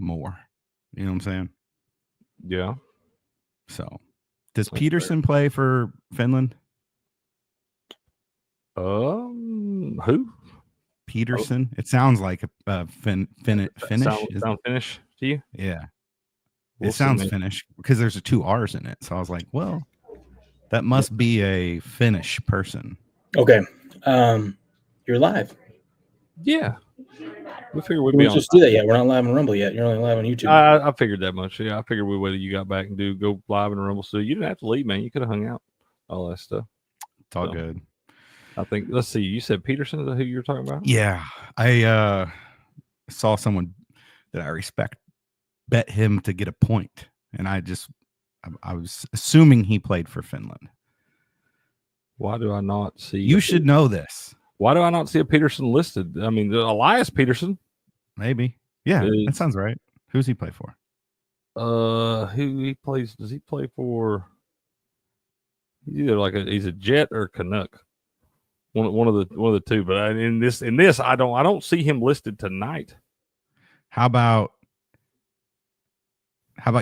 more. You know what I'm saying? Yeah. So, does Peterson play for Finland? Who? Peterson. It sounds like a Finnish. Sound Finnish to you? Yeah. We'll it sounds see, Finnish because there's 2 R's in it. So I was like, well, that must be a Finnish person. Okay. You're live. Yeah. We figured we'd We be on. just do that yet. We're not live on Rumble yet. You're only live on YouTube. I figured that much. Yeah, I figured we waited. You got back and go live in Rumble. So you didn't have to leave, man. You could have hung out. All that stuff. It's all good. I think. Let's see. You said Peterson. Is that who you're talking about? Yeah, I saw someone that I respect bet him to get a point, and I was assuming he played for Finland. Why do I not see? You should know this. Why do I not see a Peterson listed? I mean, Elias Peterson. Maybe. Yeah, that sounds right. Who's he play for? Who he plays? Does he play for? He's either he's a Jet or Canuck. One of the two. But in this, I don't see him listed tonight. How about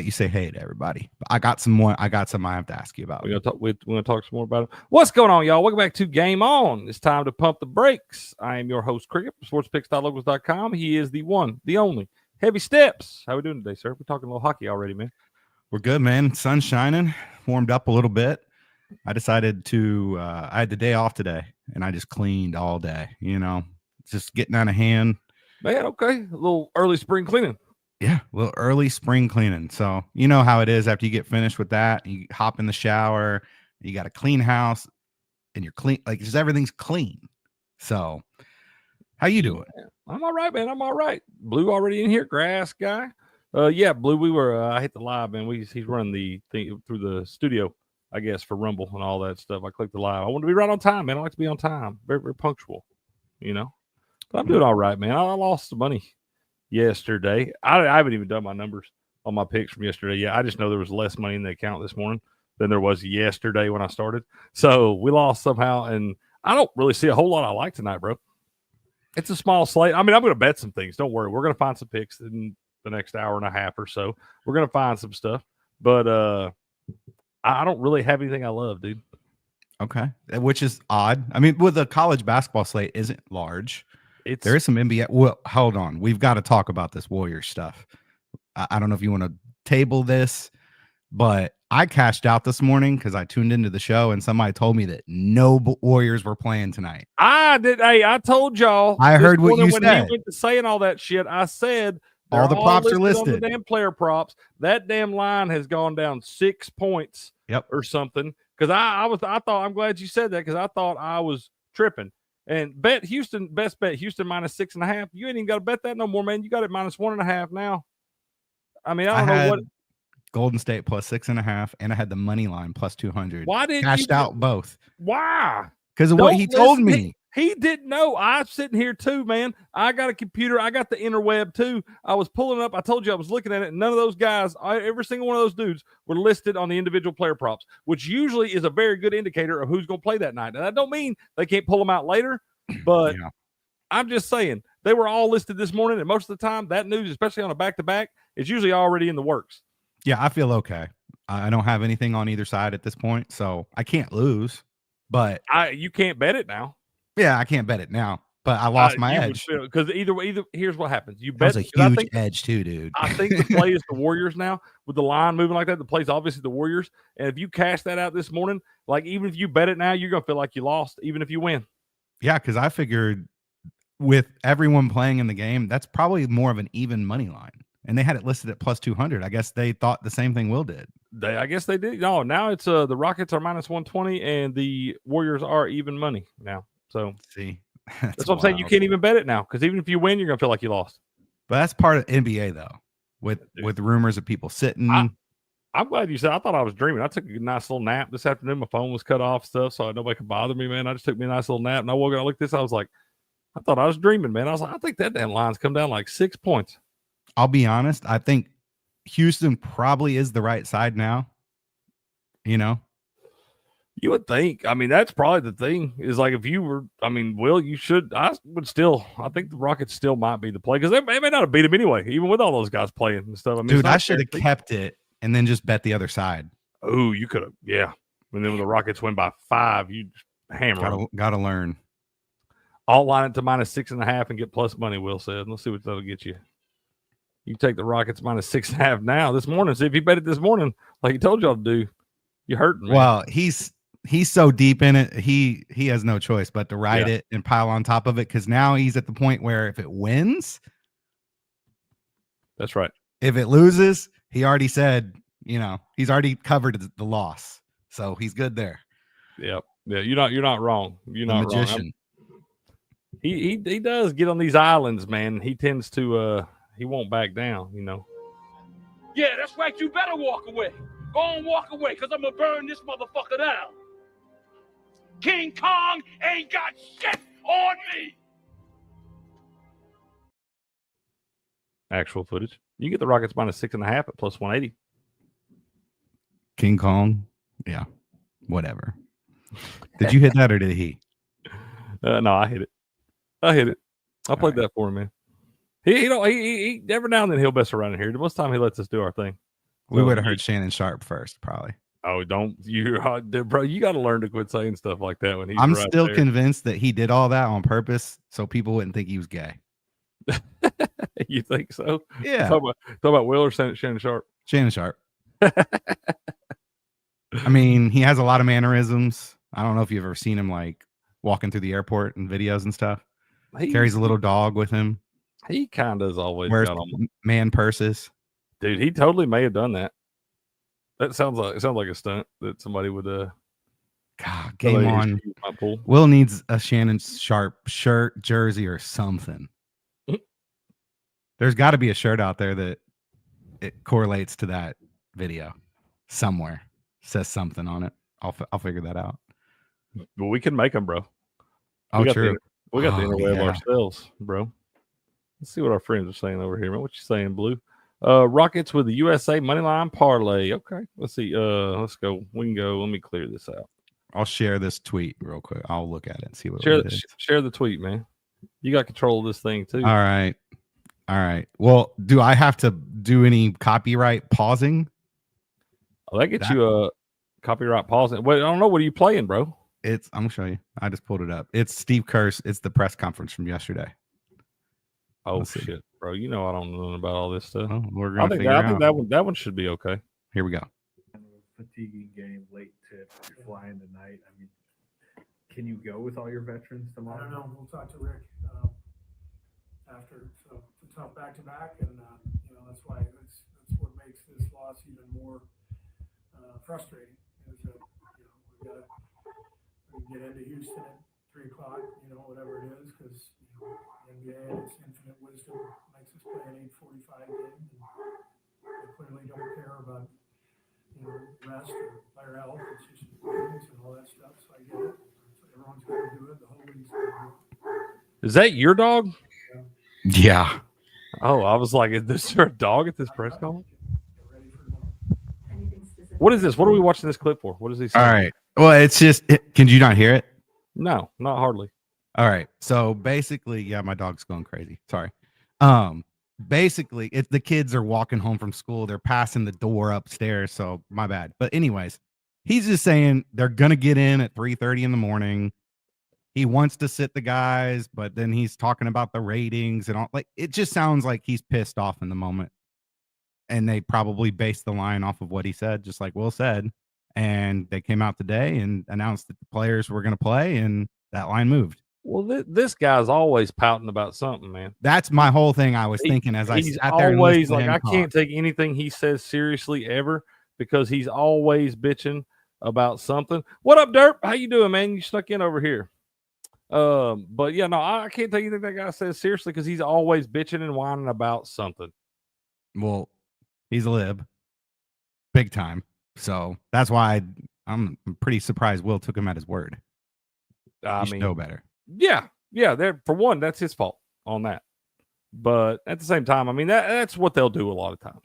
you say hey to everybody? I got some I have to ask you about. We're gonna talk some more about it. What's going on, y'all? Welcome back to Game On. It's time to pump the brakes. I am your host, Cricket, sportspicks.locals.com. He is the one, the only, Heavy Steps. How we doing today, sir? We're talking a little hockey already, man. We're good, man. Sun's shining. Warmed up a little bit. I decided to. I had the day off today, and I just cleaned all day. You know, just getting out of hand. Man, okay, a little early spring cleaning. Yeah, a little early spring cleaning. So you know how it is after you get finished with that, you hop in the shower, you got a clean house, and you're clean, like just everything's clean. So how you doing? I'm all right, man. I'm all right. Blue already in here, grass guy. Yeah, Blue, we were I hit the live, man. He's running the thing through the studio, I guess, for Rumble and all that stuff. I clicked the live. I want to be right on time, man. I like to be on time. Very, very punctual, you know. But I'm doing all right, man. I lost some money yesterday. I haven't even done my numbers on my picks from yesterday yet. I just know there was less money in the account this morning than there was yesterday when I started. So we lost somehow, and I don't really see a whole lot I like tonight, bro. It's a small slate. I mean, I'm going to bet some things. Don't worry. We're going to find some picks in the next hour and a half or so. We're going to find some stuff. But I don't really have anything I love, dude. Okay. Which is odd. I mean, with the college basketball slate isn't large. There is some NBA. Well, hold on. We've got to talk about this Warriors stuff. I don't know if you want to table this, but I cashed out this morning because I tuned into the show and somebody told me that no Warriors were playing tonight. I did. Hey, I told y'all. I heard what you said. When he went to saying all that shit, I said all the props are listed on the damn player props. That damn line has gone down 6 points. Or something. Because I'm glad you said that because I thought I was tripping. And bet Houston, best bet Houston -6.5. You ain't even got to bet that no more, man. You got it -1.5 now. I mean, I don't know what. Golden State +6.5, and I had the money line +200. Why did cashed out both? Why? Because of what he told me. He didn't know. I'm sitting here too, man. I got a computer. I got the interweb too. I was pulling up. I told you I was looking at it. And none of those guys, every single one of those dudes were listed on the individual player props, which usually is a very good indicator of who's going to play that night. And that don't mean they can't pull them out later, but yeah. I'm just saying they were all listed this morning. And most of the time that news, especially on a back-to-back, is usually already in the works. Yeah, I feel okay. I don't have anything on either side at this point, so I can't lose. But you can't bet it now. Yeah, I can't bet it now, but I lost my edge. Because either here's what happens. You bet. That's a huge edge too, dude. I think the play is the Warriors now. With the line moving like that, the play's obviously the Warriors. And if you cash that out this morning, like even if you bet it now, you're going to feel like you lost, even if you win. Yeah, because I figured with everyone playing in the game, that's probably more of an even money line. And they had it listed at +200. I guess they thought the same thing Will did. I guess they did. No, now it's the Rockets are -120 and the Warriors are even money now. So see, that's what I'm saying. You can't even bet it now because even if you win, you're gonna feel like you lost. But that's part of NBA though, with rumors of people sitting. I'm glad you said. I thought I was dreaming. I took a nice little nap this afternoon. My phone was cut off, stuff, so nobody could bother me, man. I just took me a nice little nap, and I woke up. I looked at this. I was like, I thought I was dreaming, man. I was like, I think that damn line's come down like 6 points. I'll be honest. I think Houston probably is the right side now. You know. You would think. I mean, that's probably the thing. Is like if you were. I mean, Will, you should. I would still. I think the Rockets still might be the play because they may not have beat him anyway, even with all those guys playing and stuff. I mean, dude, I should have kept it and then just bet the other side. Oh, you could have. Yeah. And then when the Rockets win by 5, you just hammer. Gotta learn. I'll line it to -6.5 and get plus money. Will said. Let's see what that'll get you. You take the Rockets -6.5 now this morning. See if you bet it this morning, like he told y'all to do. You're hurting. Man. Well, he's so deep in it. He has no choice but to ride it and pile on top of it because now he's at the point where if it wins, that's right. If it loses, he already said, he's already covered the loss, so he's good there. Yep. Yeah, you're not wrong. You're not magician. Wrong. He does get on these islands, man. He tends to he won't back down. Yeah, that's right. You better walk away. Go on, walk away, because I'm going to burn this motherfucker down. King Kong ain't got shit on me. Actual footage. You get the Rockets -6.5 at plus 180. King Kong. Yeah. Whatever. Did you hit that or did he? No, I hit it. I played that for him, man. He every now and then he'll mess around in here. Most of the time he lets us do our thing. We would have heard Shannon Sharp first, probably. Oh, don't you, bro? You got to learn to quit saying stuff like that when he's. I'm right still there. convinced that he did all that on purpose so people wouldn't think he was gay. You think so? Yeah. Talk about Will or Shannon Sharp? Shannon Sharp. I mean, he has a lot of mannerisms. I don't know if you've ever seen him like walking through the airport and videos and stuff. He carries a little dog with him. He kind of has always wears got on man purses. Dude, he totally may have done that. That sounds like a stunt that somebody would God, game on. Will needs a Shannon Sharp shirt, jersey, or something. There's got to be a shirt out there that it correlates to that video somewhere. Says something on it. I'll figure that out. Well, we can make them, bro. Oh, true. We got the interweb ourselves, bro. Let's see what our friends are saying over here, man. What you saying, Blue? Rockets with the USA moneyline parlay. Okay, let's see. Let's go. We can go. Let me clear this out. I'll share this tweet real quick. I'll look at it and see what it is. Share the tweet, man. You got control of this thing too. All right. Well, do I have to do any copyright pausing? Oh, that gets you a copyright pausing. Wait, I don't know. What are you playing, bro? I'm gonna show you. I just pulled it up. It's Steve Kerr's. It's the press conference from yesterday. Oh shit, bro! You know I don't know about all this stuff. Oh, we're gonna I think that one should be okay. Here we go. Fatiguing game, late tip. You're flying tonight. I mean, can you go with all your veterans tomorrow? I don't know. We'll talk to Rick after. So it's a tough back-to-back, and that's why that's what makes this loss even more frustrating. Is that we got to get into Houston at 3:00, whatever it is, because the NBA and its infinite wisdom makes us play an 8:45 game, and they clearly don't care about rest or player health. It's just games and all that stuff. So I get it. So everyone's got to do it. The whole league's got to do it. Is that your dog? Yeah. Oh, I was like, is there a dog at this press conference? What is this? What are we watching this clip for? What is he saying? All right. Well, it's just. Can you not hear it? No, not hardly. All right. So basically, yeah, my dog's going crazy. Sorry. Basically, it's the kids are walking home from school. They're passing the door upstairs. So my bad. But anyways, he's just saying they're gonna get in at 3:30 in the morning. He wants to sit the guys, but then he's talking about the ratings and all. Like, it just sounds like he's pissed off in the moment. And they probably based the line off of what he said, just like Will said. And they came out today and announced that the players were going to play, and that line moved. Well, this guy's always pouting about something, man. That's my whole thing. I was thinking as I sat there and always like, I can't take anything he says seriously ever because he's always bitching about something. What up, Derp? How you doing, man? You snuck in over here. But yeah, no, I can't take anything that guy says seriously because he's always bitching and whining about something. Well, he's a lib, big time. So that's why I'm pretty surprised Will took him at his word. I mean, know better. Yeah. There for one, that's his fault on that. But at the same time, I mean that's what they'll do a lot of times.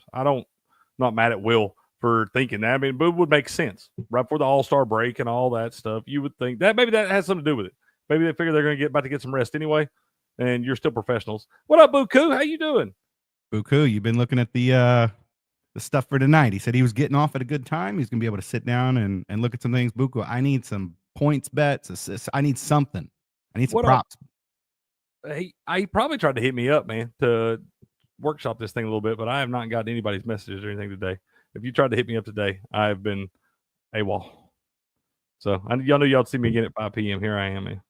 Not mad at Will for thinking that. I mean, but it would make sense right before the All-Star break and all that stuff. You would think that maybe that has something to do with it. Maybe they figure they're going to about to get some rest anyway, and you're still professionals. What up, Buku? How you doing? Buku, you've been looking at the stuff for tonight. He said he was getting off at a good time. He's gonna be able to sit down and look at some things. Buku, I need some points bets, assists. I need something. I need some What props. He probably tried to hit me up, man, to workshop this thing a little bit, but I have not gotten anybody's messages or anything today. If you tried to hit me up today, I have been AWOL. So y'all know y'all see me again at 5 p.m. Here I am, man.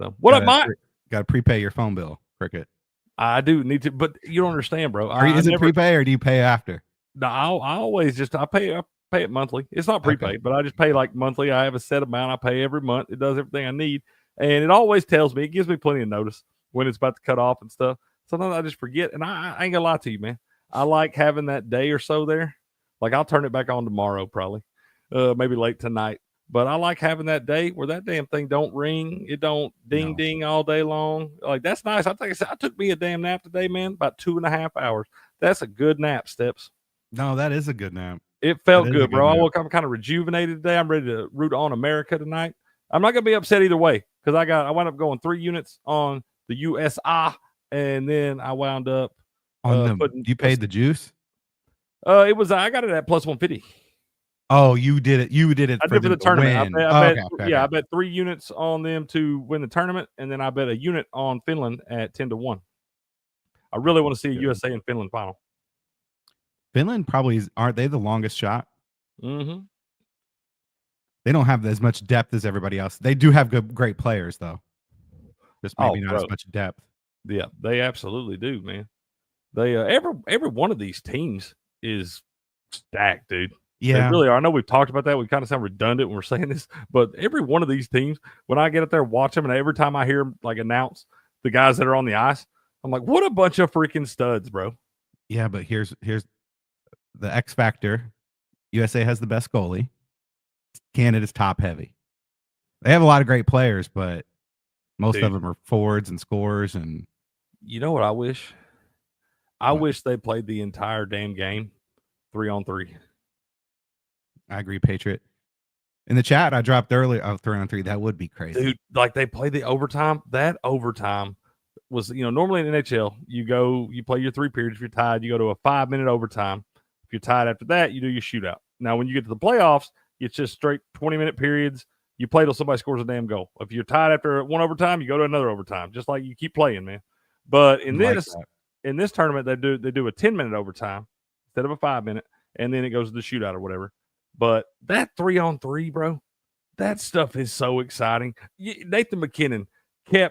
So what up, Mike? Got to prepay your phone bill, Cricket. I do need to, but you don't understand, bro. Is it prepay or do you pay after? No, I always just I pay it monthly. It's not prepaid, but I just pay like monthly. I have a set amount I pay every month. It does everything I need, and it always tells me. It gives me plenty of notice when it's about to cut off and stuff. Sometimes I just forget, and I ain't gonna lie to you, man. I like having that day or so there. Like I'll turn it back on tomorrow, probably, maybe late tonight. But I like having that day where that damn thing don't ring, it don't ding ding all day long. Like that's nice. I took me a damn nap today, man, about 2.5 hours. That's a good nap, Steps. No, that is a good nap. It felt good, bro. I woke up kind of rejuvenated today. I'm ready to root on America tonight. I'm not gonna be upset either way because I wound up going 3 units on the USI, and then I wound up on you paid the juice. I got it at plus 150. Oh, you did it. You did it. I did for the tournament. I bet 3 units on them to win the tournament, and then I bet a unit on Finland at 10-1. I really want to see a USA and Finland final. Finland probably aren't they the longest shot? Mm-hmm. They don't have as much depth as everybody else. They do have great players though. Just maybe not as much depth. Yeah, they absolutely do, man. They every one of these teams is stacked, dude. Yeah, they really are. I know we've talked about that. We kind of sound redundant when we're saying this, but every one of these teams, when I get up there, watch them, and every time I hear them like announce the guys that are on the ice, I'm like, what a bunch of freaking studs, bro. Yeah, but here's the X factor. USA has the best goalie. Canada's top heavy. They have a lot of great players, but most of them are forwards and scorers. And you know what I wish? I wish they played the entire damn game 3-on-3. I agree, Patriot. In the chat, I dropped earlier. 3-on-3. That would be crazy, dude. Like they play the overtime. That overtime was, normally in NHL, you play your 3 periods. If you're tied, you go to a 5-minute overtime. If you're tied after that, you do your shootout. Now, when you get to the playoffs, it's just straight 20-minute periods. You play till somebody scores a damn goal. If you're tied after one overtime, you go to another overtime. Just like you keep playing, man. But in this tournament, they do a 10-minute overtime instead of a 5-minute, and then it goes to the shootout or whatever. But that 3-on-3, bro, that stuff is so exciting. Nathan McKinnon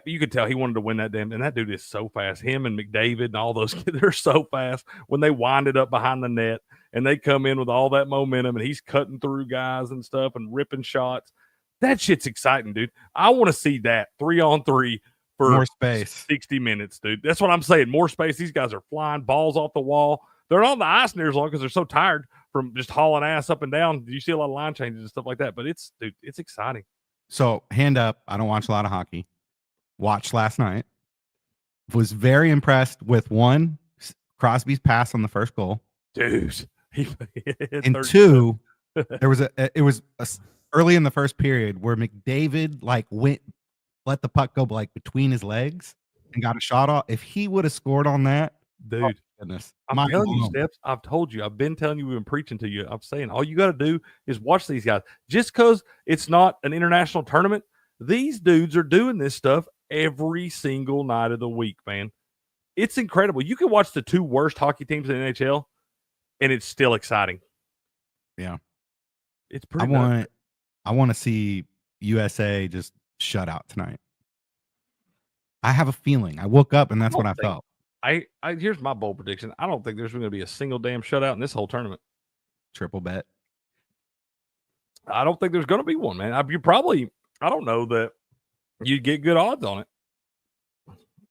you could tell he wanted to win that damn, and that dude is so fast. Him and McDavid and all those kids, they're so fast when they wind it up behind the net and they come in with all that momentum and he's cutting through guys and stuff and ripping shots. That shit's exciting, dude. I want to see that 3-on-3 for more space, 60 minutes, dude. That's what I'm saying. More space. These guys are flying balls off the wall. They're not on the ice near as long because they're so tired from just hauling ass up and down. You see a lot of line changes and stuff like that, but it's exciting. So hand up. I don't watch a lot of hockey. Watched last night. Was very impressed with one, Crosby's pass on the first goal. Dude. And 2, there was early in the first period where McDavid let the puck go like between his legs and got a shot off. If he would have scored on that, dude, oh goodness. I'm telling you, Steps. I've told you. I've been telling you. We've been preaching to you. I'm saying all you got to do is watch these guys. Just because it's not an international tournament, these dudes are doing this stuff every single night of the week, man. It's incredible. You can watch the 2 worst hockey teams in the NHL, and it's still exciting. Yeah, it's pretty. I want to see USA just shut out tonight. I have a feeling. I woke up and that's what I felt. Here's my bold prediction. I don't think there's going to be a single damn shutout in this whole tournament. Triple bet. I don't think there's going to be one, man. I don't know that you'd get good odds on it.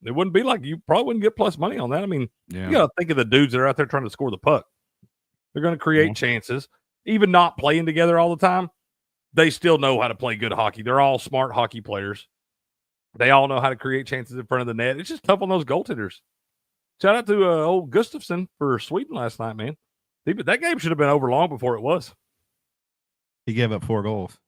It wouldn't be like you probably wouldn't get plus money on that. I mean, you got to think of the dudes that are out there trying to score the puck. They're going to create chances, even not playing together all the time. They still know how to play good hockey. They're all smart hockey players. They all know how to create chances in front of the net. It's just tough on those goaltenders. Shout out to old Gustafsson for Sweden last night, man. But that game should have been over long before it was. He gave up 4 goals.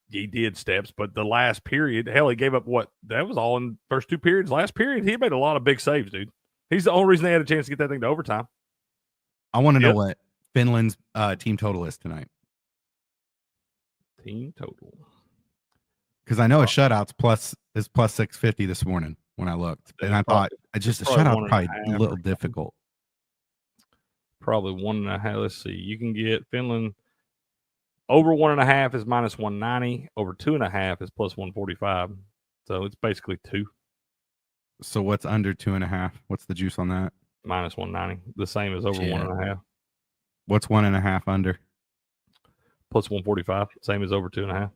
He did steps, but the last period, hell, he gave up what? That was all in first 2 periods. Last period, he made a lot of big saves, dude. He's the only reason they had a chance to get that thing to overtime. I want to know what Finland's team total is tonight. Team total. Because I know a shutout's plus 650 this morning when I looked, and I thought a shutout's probably a little difficult. Probably 1.5. Let's see. You can get Finland over 1.5 is minus 190. Over 2.5 is plus 145. So it's basically 2. So what's under 2.5? What's the juice on that? Minus 190. The same as over 1.5. What's 1.5 under? Plus 145. Same as over 2.5.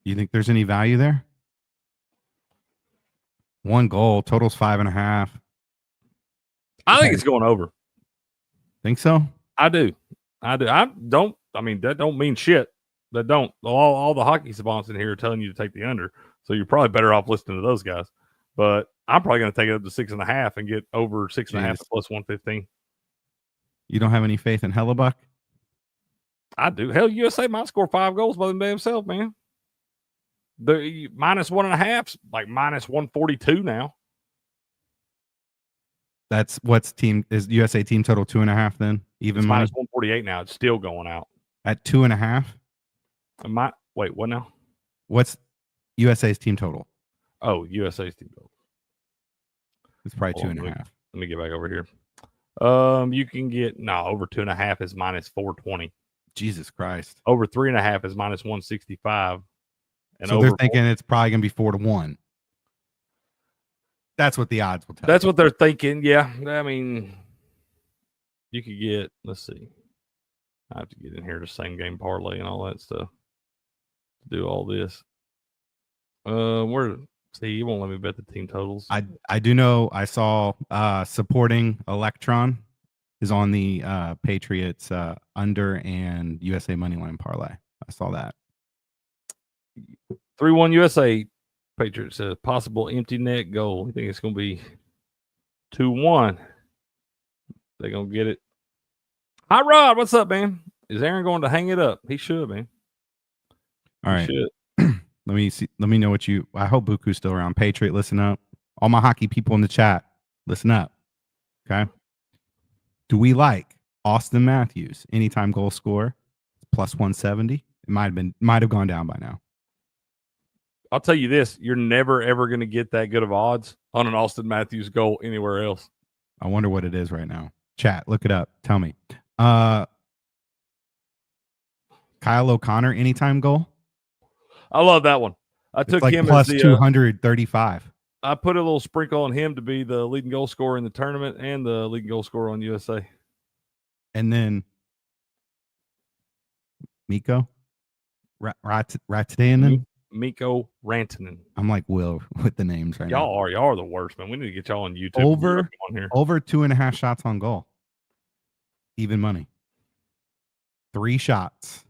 You think there's any value there? 1 goal, total's 5.5. I think it's going over. Think so? I do. That don't mean shit. That don't. All the hockey savants in here are telling you to take the under. So you're probably better off listening to those guys. But I'm probably going to take it up to 6.5 and get over 6.5 plus 115. You don't have any faith in Hellebuck? I do. Hell, USA might score 5 goals by himself, man. The minus 1.5, like minus 142 now. That's is USA team total 2.5 then? Even it's minus 148 now. It's still going out. At 2.5? Wait, what now? What's USA's team total? Oh, USA's team total. It's probably 2.5. Let me get back over here. You can get over 2.5 is minus 420. Jesus Christ. Over 3.5 is minus 165. And so they're thinking it's probably gonna be 4-1. That's what the odds will tell. That's what they're thinking. Yeah. I mean, you could get, let's see. I have to get in here to same game parlay and all that stuff to do all this. You won't let me bet the team totals. I do know I saw supporting Electron is on the Patriots under and USA moneyline parlay. I saw that. 3-1 USA. Patriots says possible empty net goal. You think it's going to be 2-1? They're going to get it. Hi, Rod. What's up, man? Is Aaron going to hang it up? He should, man. All right. Let me see. Let me know what I hope Buku's still around. Patriot, listen up. All my hockey people in the chat, listen up. Okay. Do we like Austin Matthews? Anytime goal scorer, plus 170. It might have gone down by now. I'll tell you this: you're never ever going to get that good of odds on an Austin Matthews goal anywhere else. I wonder what it is right now. Chat, look it up. Tell me. Kyle O'Connor, anytime goal. I love that one. I took him plus as the 235. I put a little sprinkle on him to be the leading goal scorer in the tournament and the leading goal scorer on USA. And then Mikko Rantanen. Mikko Rantanen. I'm like Will with the names right now. Y'all are the worst, man. We need to get y'all on YouTube. Over 2.5 shots on goal. Even money. 3 shots.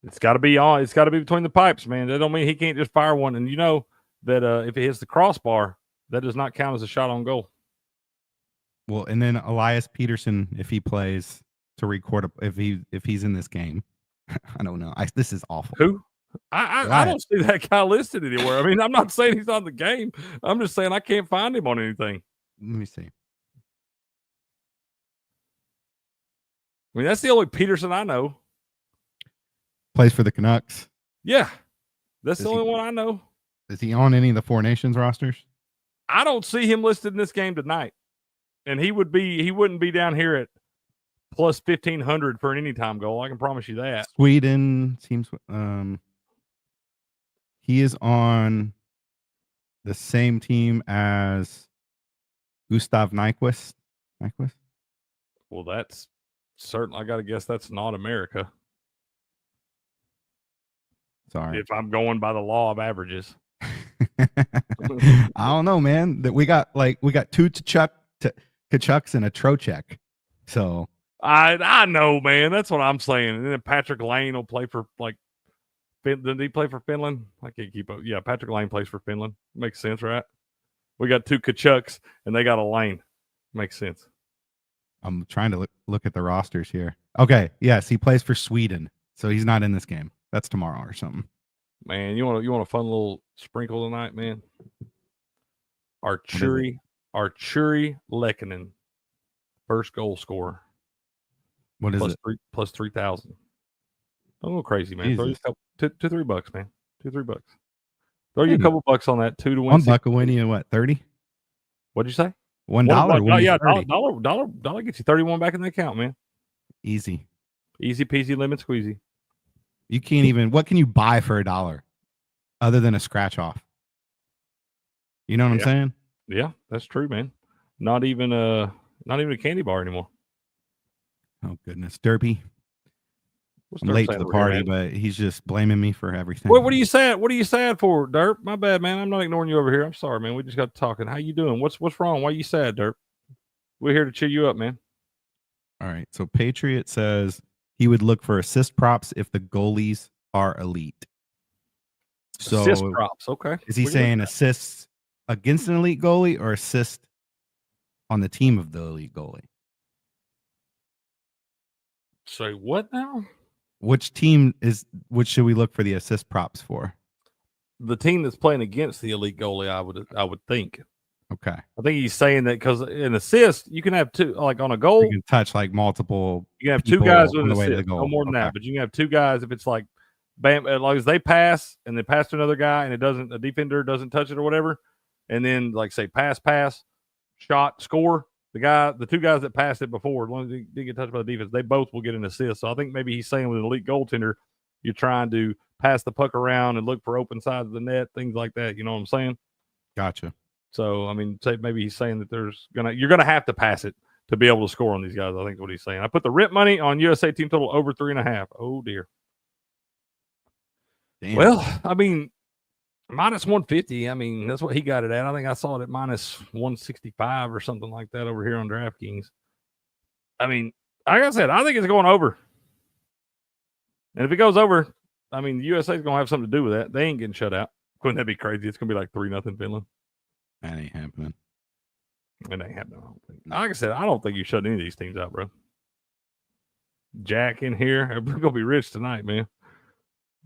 It's got to be on. It's got to be between the pipes, man. That don't mean he can't just fire one. And you know that if it hits the crossbar, that does not count as a shot on goal. Well, and then Elias Peterson, if he plays to record, if he's in this game, I don't know. This is awful. Who? I don't see that guy listed anywhere. I mean, I'm not saying he's on the game. I'm just saying I can't find him on anything. Let me see. I mean, that's the only Peterson I know. Plays for the Canucks. Yeah. That's the only one I know. Is he on any of the Four Nations rosters? I don't see him listed in this game tonight. And he wouldn't be down here at plus 1,500 for an anytime goal. I can promise you that. Sweden seems he is on the same team as Gustav Nyquist. Well, that's certain. I got to guess that's not America. Sorry. If I'm going by the law of averages. I don't know, man. That we got two Kachucks and a Trocheck. So I know, man. That's what I'm saying. And then Patrick Lane will play for did he play for Finland? I can't keep up. Yeah, Patrick Lane plays for Finland. Makes sense, right? We got 2 Kachucks, and they got a lane. Makes sense. I'm trying to look at the rosters here. Okay, yes, he plays for Sweden, so he's not in this game. That's tomorrow or something. Man, you want a fun little sprinkle tonight, man? Archery Lekkinen, first goal scorer. What is it? Plus 3,000. Don't go crazy, man. Throw you $2-3, man. $2-3. Throw you a couple bucks on that 2 to win. $1 will win you what? 30? What'd you say? $1. Yeah, dollar gets you 31 back in the account, man. Easy peasy, lemon squeezy. You can't even. What can you buy for $1 other than a scratch off? You know what I'm saying? Yeah, that's true, man. Not even a candy bar anymore. Oh goodness, Derpy. What's I'm Derp late to saying the over here, party, man? but he's just blaming me for everything. What are you sad? What are you sad for, Derp? My bad, man. I'm not ignoring you over here. I'm sorry, man. We just got talking. How you doing? What's wrong? Why are you sad, Derp? We're here to cheer you up, man. All right. So Patriot says he would look for assist props if the goalies are elite. So assist props, okay. Is he saying assists against an elite goalie or assist on the team of the elite goalie? Say what now? Which should we look for the assist props for? The team that's playing against the elite goalie, I would think. Okay. I think he's saying that because an assist, you can have 2, like on a goal. You can touch like multiple. You can have 2 guys with on an the way to assist, the goal. no more than that. But you can have 2 guys if it's like, bam, as long as they pass and they pass to another guy and a defender doesn't touch it or whatever, and then like say pass, shot, score. The 2 guys that passed it before, as long as they didn't get touched by the defense, they both will get an assist. So I think maybe he's saying with an elite goaltender, you're trying to pass the puck around and look for open sides of the net, things like that. You know what I'm saying? Gotcha. So I mean, maybe he's saying that you're gonna have to pass it to be able to score on these guys. I think what he's saying. I put the rent money on USA team total over 3.5. Oh dear. Damn. Well, I mean, minus 150. I mean, that's what he got it at. I think I saw it at minus 165 or something like that over here on DraftKings. I mean, like I said, I think it's going over. And if it goes over, I mean, the USA is going to have something to do with that. They ain't getting shut out. Wouldn't that be crazy? It's going to be like 3-0 Finland. That ain't happening. It ain't happening. I don't think. Like I said, I don't think you shut any of these teams out, bro. Jack in here. We're going to be rich tonight, man.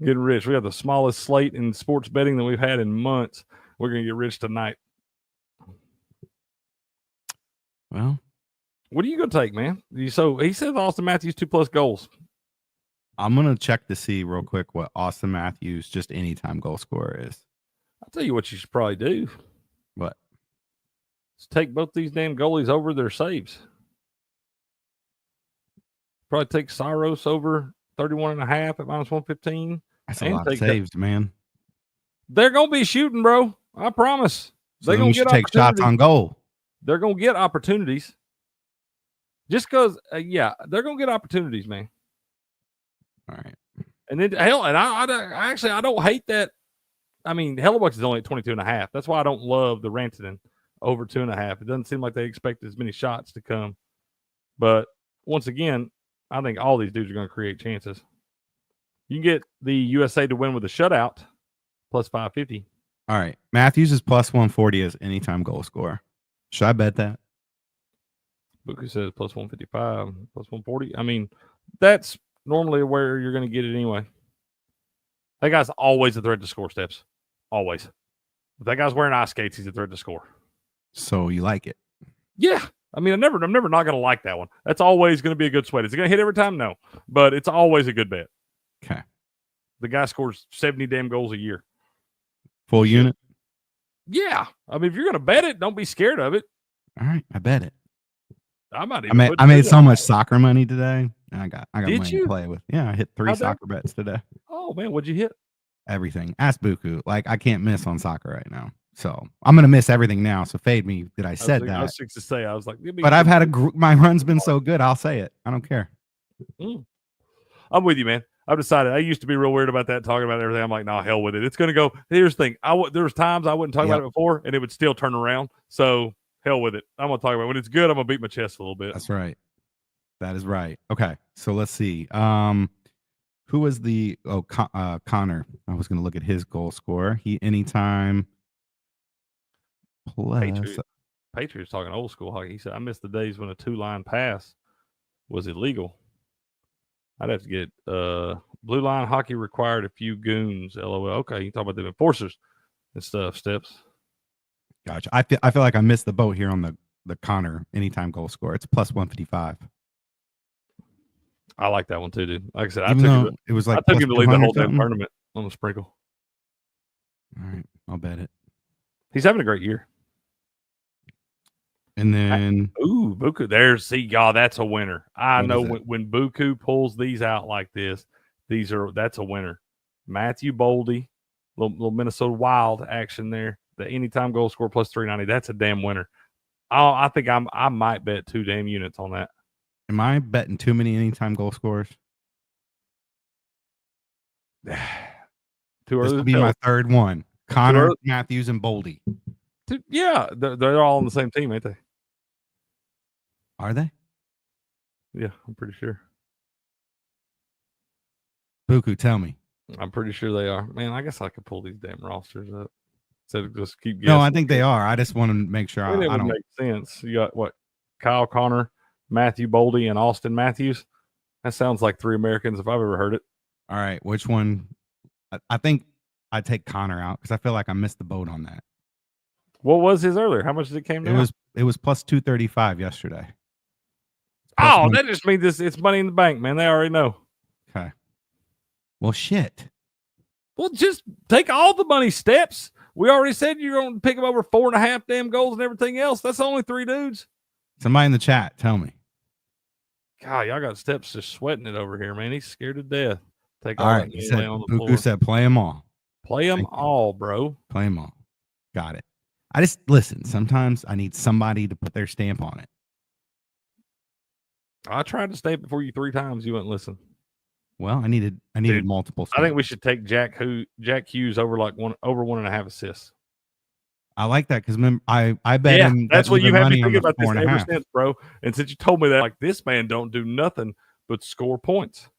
Getting rich. We got the smallest slate in sports betting that we've had in months. We're going to get rich tonight. Well, what are you going to take, man? So he says Austin Matthews 2+ goals. I'm going to check to see real quick what Austin Matthews just anytime goal scorer is. I'll tell you what you should probably do. What? Let's take both these damn goalies over their saves. Probably take Saros over 31.5 at minus 115. That's a lot of saves, man. They're going to be shooting, bro. I promise. So they're going to take shots on goal. They're going to get opportunities. Just because, they're going to get opportunities, man. All right. And then, hell, and I don't hate that. I mean, Hellebuck is only at 22.5. That's why I don't love the Rantanen over 2.5. It doesn't seem like they expect as many shots to come. But once again, I think all these dudes are going to create chances. You can get the USA to win with a shutout, plus 550. All right. Matthews is plus 140 as anytime goal scorer. Should I bet that? Buku says plus 155, plus 140. I mean, that's normally where you're going to get it anyway. That guy's always a threat to score, Steps. Always. If that guy's wearing ice skates, he's a threat to score. So you like it? Yeah. I mean, I'm never not going to like that one. That's always going to be a good sweat. Is it going to hit every time? No. But it's always a good bet. Okay. The guy scores 70 damn goals a year. Full unit? Yeah. I mean, if you're going to bet it, don't be scared of it. All right. I bet it. I made so much soccer money today. I got money you? to play with. Yeah, I hit 3 soccer bets today. Oh, man. What'd you hit? Everything. Ask Buku. Like, I can't miss on soccer right now. So I'm going to miss everything now. So fade me that I said that. I was fixed to say. I was like, but I've had my run's been so good. I'll say it. I don't care. I'm with you, man. I've decided. I used to be real weird about that, talking about everything. I'm like, nah, hell with it. It's going to go. Here's the thing. There was times I wouldn't talk about it before, and it would still turn around. So hell with it. I'm going to talk about it. When it's good, I'm going to beat my chest a little bit. That's right. That is right. Okay. So let's see. Who was Connor? I was going to look at his goal scorer. He anytime plus. Patriots talking old school hockey. He said, I miss the days when a 2-line pass was illegal. I'd have to get blue line hockey required a few goons. LOL. Okay, you talk about the enforcers and stuff. Steps. Gotcha. I feel like I missed the boat here on the Connor anytime goal score. It's plus 155. I like that one too, dude. Like I said, Even though it was like I took him to lead the whole damn something. tournament on the sprinkle. All right, I'll bet it. He's having a great year. And then Buku. There's y'all. That's a winner. I What know is it? when Buku pulls these out like this, that's a winner. Matthew Boldy, little Minnesota Wild action there. The anytime goal score plus 390. That's a damn winner. I think I might bet 2 damn units on that. am I betting too many anytime goal scores? Too This early will to be tell. my third one. Connor, early. Matthews, and Boldy. Yeah, they're all on the same team, ain't they? Are they? Yeah, I'm pretty sure. Buku, tell me. I'm pretty sure they are. Man, I guess I could pull these damn rosters up. Instead of just keep guessing. No, I think they are. I just want to make sure It I would don't. make sense. You got what? Kyle Connor, Matthew Boldy, and Austin Matthews. That sounds like 3 Americans if I've ever heard it. All right, which one? I think I take Connor out because I feel like I missed the boat on that. What was his earlier? How much did it came down? It was plus 235 yesterday. That just means it's money in the bank, man. They already know. Okay. Well, shit. Well, just take all the money steps. We already said you're going to pick him over 4.5 damn goals and everything else. That's only 3 dudes. Somebody in the chat, tell me. God, y'all got Steps just sweating it over here, man. He's scared to death. Take All all right. that money on the floor. Buku said play them all. Play them all, bro. Play them all. Got it. I just listen. Sometimes I need somebody to put their stamp on it. I tried to stamp it for you 3 times. You wouldn't listen. Well, I needed Dude, multiple stamps. I think we should take Jack Hughes over 1.5 assists. I like that because I bet him. That's what you have been money on thinking the about this 4.5. ever since, bro. And since you told me that, like, this man don't do nothing but score points.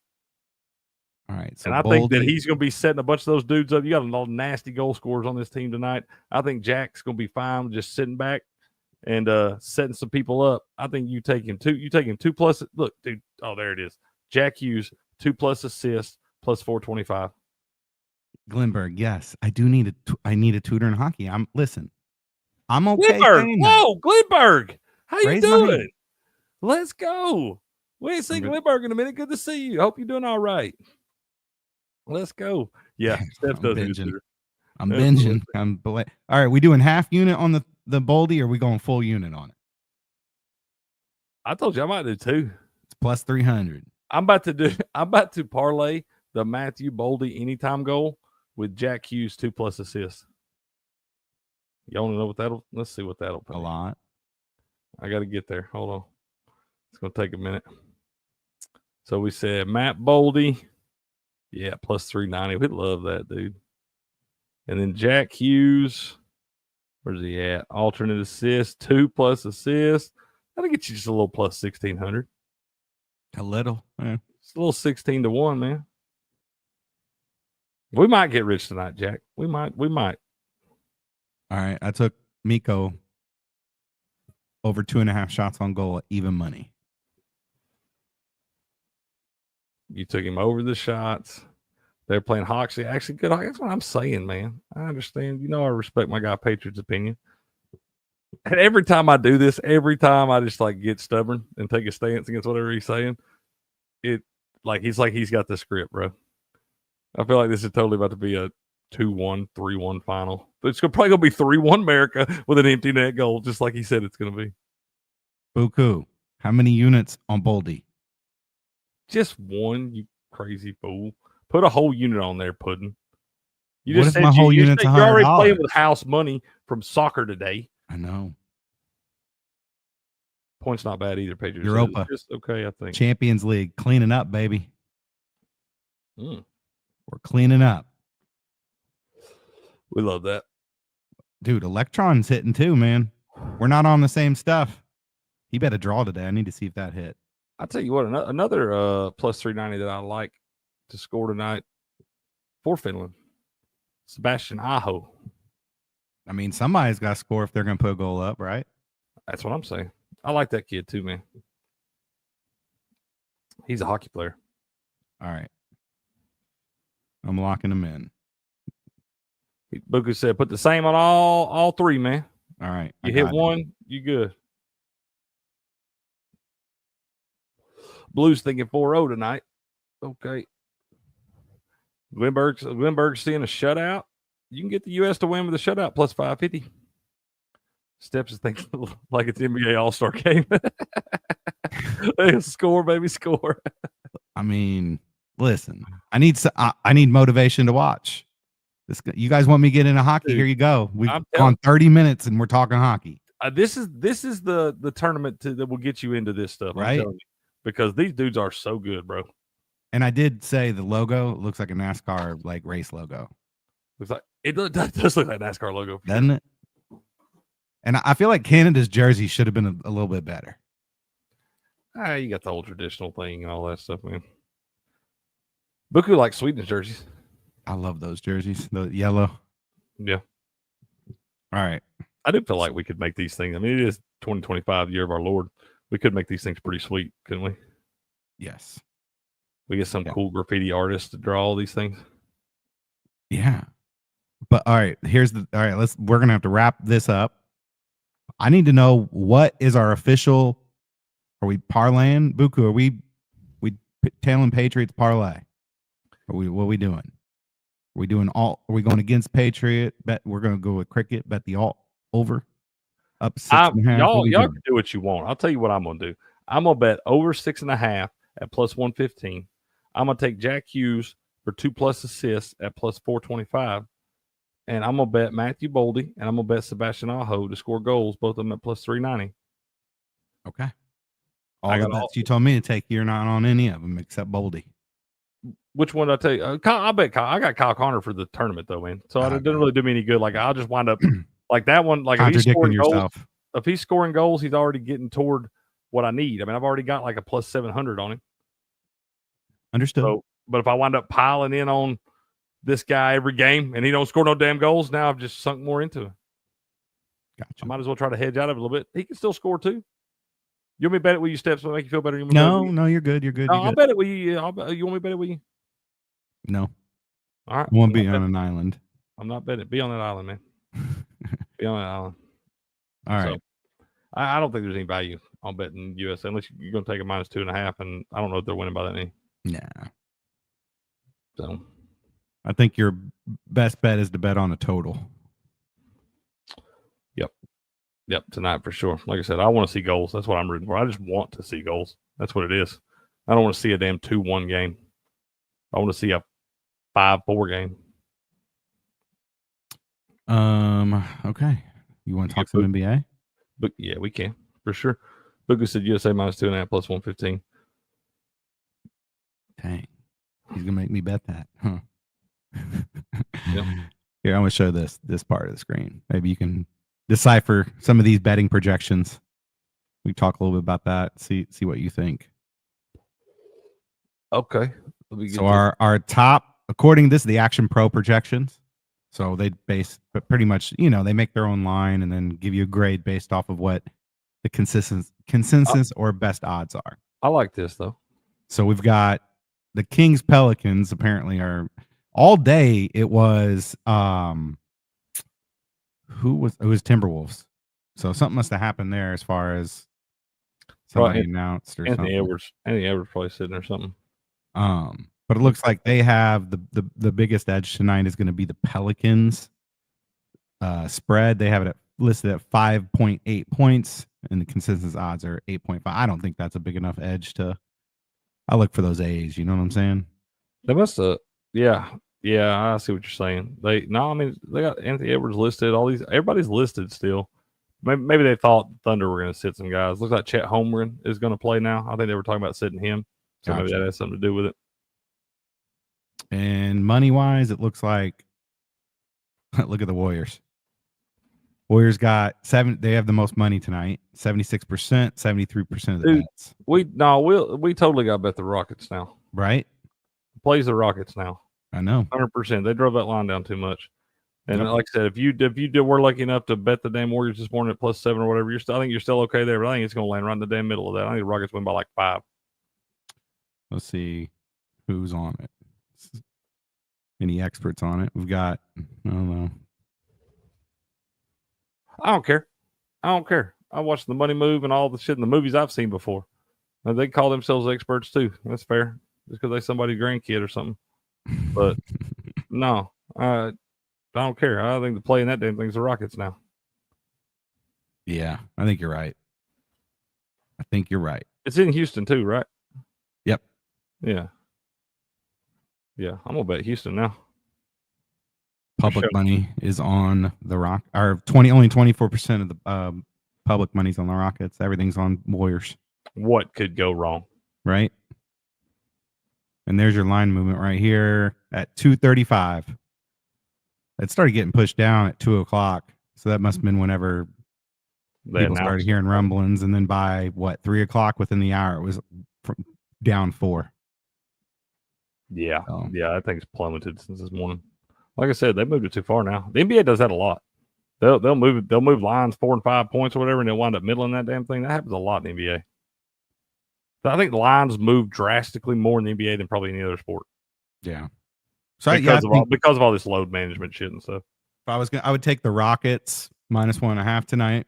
All right. So and I think that he's going to be setting a bunch of those dudes up. You got a lot of nasty goal scorers on this team tonight. I think Jack's going to be fine just sitting back and setting some people up. I think you take him 2. You take him 2 plus. Look, dude. Oh, there it is. Jack Hughes, 2+ assists, plus 425. Glenberg, yes, I do need I need a tutor in hockey. I'm okay. Glenberg, whoa, Glenberg, how you doing? hand. Let's go. We ain't seen Glenberg in a minute. Good to see you. Hope you're doing all right. Let's go. Yeah, Steph does binging. it. I'm binging. All right, we doing half unit on the Boldy, or are we going full unit on it? I told you I might do 2. It's plus 300. I'm about to parlay the Matthew Boldy anytime goal with Jack Hughes 2+ assists. Y'all want to know what let's see what that'll pay. A lot. I got to get there. Hold on. It's going to take a minute. So we said Matt Boldy. Yeah, plus 390. We love that, dude. And then Jack Hughes. Where's he at? Alternate assist, 2+ assists. That'll get you just a little plus 1,600. A little. Yeah. It's a little 16 to 1, man. We might get rich tonight, Jack. We might. All right. I took Miko over 2.5 shots on goal at even money. You took him over the shots. They're playing Hawks. Actually, good. That's what I'm saying, man. I understand. You know, I respect my guy Patriot's opinion. And every time I do this, every time I just like get stubborn and take a stance against whatever he's saying, he's got the script, bro. I feel like this is totally about to be a 2-1, 3-1 final. But it's probably going to be 3-1 America with an empty net goal, just like he said it's going to be. Buku, how many units on Boldy? Just 1, you crazy fool. Put a whole unit on there, Puddin'. You What just if my whole unit's you're already $100? playing with house money from soccer today. I know. Points not bad either, Patriots. Europa. Just okay, I think. Champions League. Cleaning up, baby. Mm. We're cleaning up. We love that. Dude, Electron's hitting too, man. We're not on the same stuff. He better draw today. I need to see if that hit. I'll tell you what, another plus 390 that I like to score tonight for Finland. Sebastian Aho. I mean, somebody's got to score if they're going to put a goal up, right? That's what I'm saying. I like that kid too, man. He's a hockey player. All right. I'm locking him in. Buku said, put the same on all three, man. All right. You hit one, you good. Blues thinking 4-0 tonight. Okay. Glenberg's seeing a shutout. You can get the U.S. to win with a shutout plus 550. Steps is thinking like it's NBA All-Star game. Score, baby, score. I mean, listen, I need motivation to watch. You guys want me to get into hockey? Dude, here you go. We've gone 30 minutes and we're talking hockey. This is the tournament that will get you into this stuff, right? I'm telling you, because these dudes are so good, bro. And I did say the logo looks like a NASCAR like race logo. Looks like it does look like a NASCAR logo, doesn't it? And I feel like Canada's jersey should have been a little bit better. You got the whole traditional thing and all that stuff, man. Buku likes Sweden's jerseys. I love those jerseys, the yellow. Yeah. All right. I do feel like we could make these things. I mean, it is 2025, the year of our Lord. We could make these things pretty sweet, couldn't we? Yes. We get some cool graffiti artists to draw all these things. Yeah. But all right, we're gonna have to wrap this up. I need to know, what is our official, are we parlaying? Buku, are we tailing Patriots parlay? What are we doing? Are we going against Patriot? Bet we're gonna go with cricket, bet the alt over up 6.5. Y'all can do what you want. I'll tell you what I'm gonna do. I'm gonna bet over 6.5 at plus 115. I'm gonna take Jack Hughes for 2+ assists at plus 425. And I'm gonna bet Matthew Boldy and I'm gonna bet Sebastian Aho to score goals, both of them at plus 390. Okay. All the bets you told me to take, you're not on any of them except Boldy. Which one did I tell you? I bet Kyle. I got Kyle Connor for the tournament though, man. So it doesn't really do me any good. Like I'll just wind up like that one. Like contradicting yourself. If he's scoring goals, he's already getting toward what I need. I mean, I've already got like a plus 700 on him. Understood. So, but if I wind up piling in on this guy every game and he don't score no damn goals, now I've just sunk more into him. Gotcha. I might as well try to hedge out of it a little bit. He can still score too. You want me to bet it with you, Steps? Will make you feel better? No, you're good. You're good. I'll bet it with you. You want me to bet it with you? No. All right. I won't be on an island. I'm not betting. Be on that island, man. Be on that island. All right. So, I don't think there's any value on betting USA unless you're going to take a minus 2.5, and I don't know if they're winning by that many. Nah. So, I think your best bet is to bet on a total. Yep, tonight for sure. Like I said, I want to see goals. That's what I'm rooting for. I just want to see goals. That's what it is. I don't want to see a damn 2-1 game. I want to see a 5-4 game. Okay. You want to talk some NBA? But yeah, we can for sure. Booker said USA minus 2.5 plus 115. Dang, he's gonna make me bet that, huh? Yep. Here, I'm gonna show this part of the screen. Maybe you can decipher some of these betting projections. We talk a little bit about that. See what you think. Okay. So our top, according to this, the Action Pro projections. So they base, but pretty much, they make their own line and then give you a grade based off of what the consensus or best odds are. I like this though. So we've got the Kings Pelicans apparently are all day. It was it was Timberwolves. So something must have happened there as far as somebody announced or Anthony something. Anthony Edwards probably sitting there something. But it looks like they have the biggest edge tonight is going to be the Pelicans spread. They have it listed at 5.8 points, and the consensus odds are 8.5. I don't think that's a big enough edge to. I look for those A's. You know what I'm saying? They must have. Yeah. I see what you're saying. They got Anthony Edwards listed. Everybody's listed still. Maybe they thought Thunder were going to sit some guys. Looks like Chet Holmgren is going to play now. I think they were talking about sitting him. So maybe that has something to do with it. And money-wise, it looks like look at the Warriors. Warriors got 7. They have the most money tonight. 76%, 73% of the bets. We totally got to bet the Rockets now. Right? Plays the Rockets now. I know. 100%. They drove that line down too much. And like I said, if you were lucky enough to bet the damn Warriors this morning at +7 or whatever, I think you're still okay there. But I think it's going to land right in the damn middle of that. I think the Rockets win by like 5. Let's see who's on it. Any experts on it? We've got, I don't know. I don't care. I watched the money move and all the shit in the movies I've seen before. And they call themselves experts too. That's fair. Just because they somebody's grandkid or something. But no, I don't care. I think the play in that damn thing's the Rockets now. Yeah, I think you're right. It's in Houston too, right? Yep. Yeah. Yeah, I'm gonna bet Houston now. Public money is on the Rock, or only 24% of the public money's on the Rockets. Everything's on Warriors. What could go wrong? Right. And there's your line movement right here at 2:35. It started getting pushed down at 2:00. So that must have been whenever people started hearing rumblings. And then by 3:00 within the hour, it was down 4. Yeah. Yeah, that thing's plummeted since this morning. Like I said, they moved it too far now. The NBA does that a lot. They'll move lines 4 and 5 points or whatever, and they'll wind up middling that damn thing. That happens a lot in the NBA. I think the lines move drastically more in the NBA than probably any other sport. Yeah. So because of all this load management shit and stuff. If I would take the Rockets -1.5 tonight,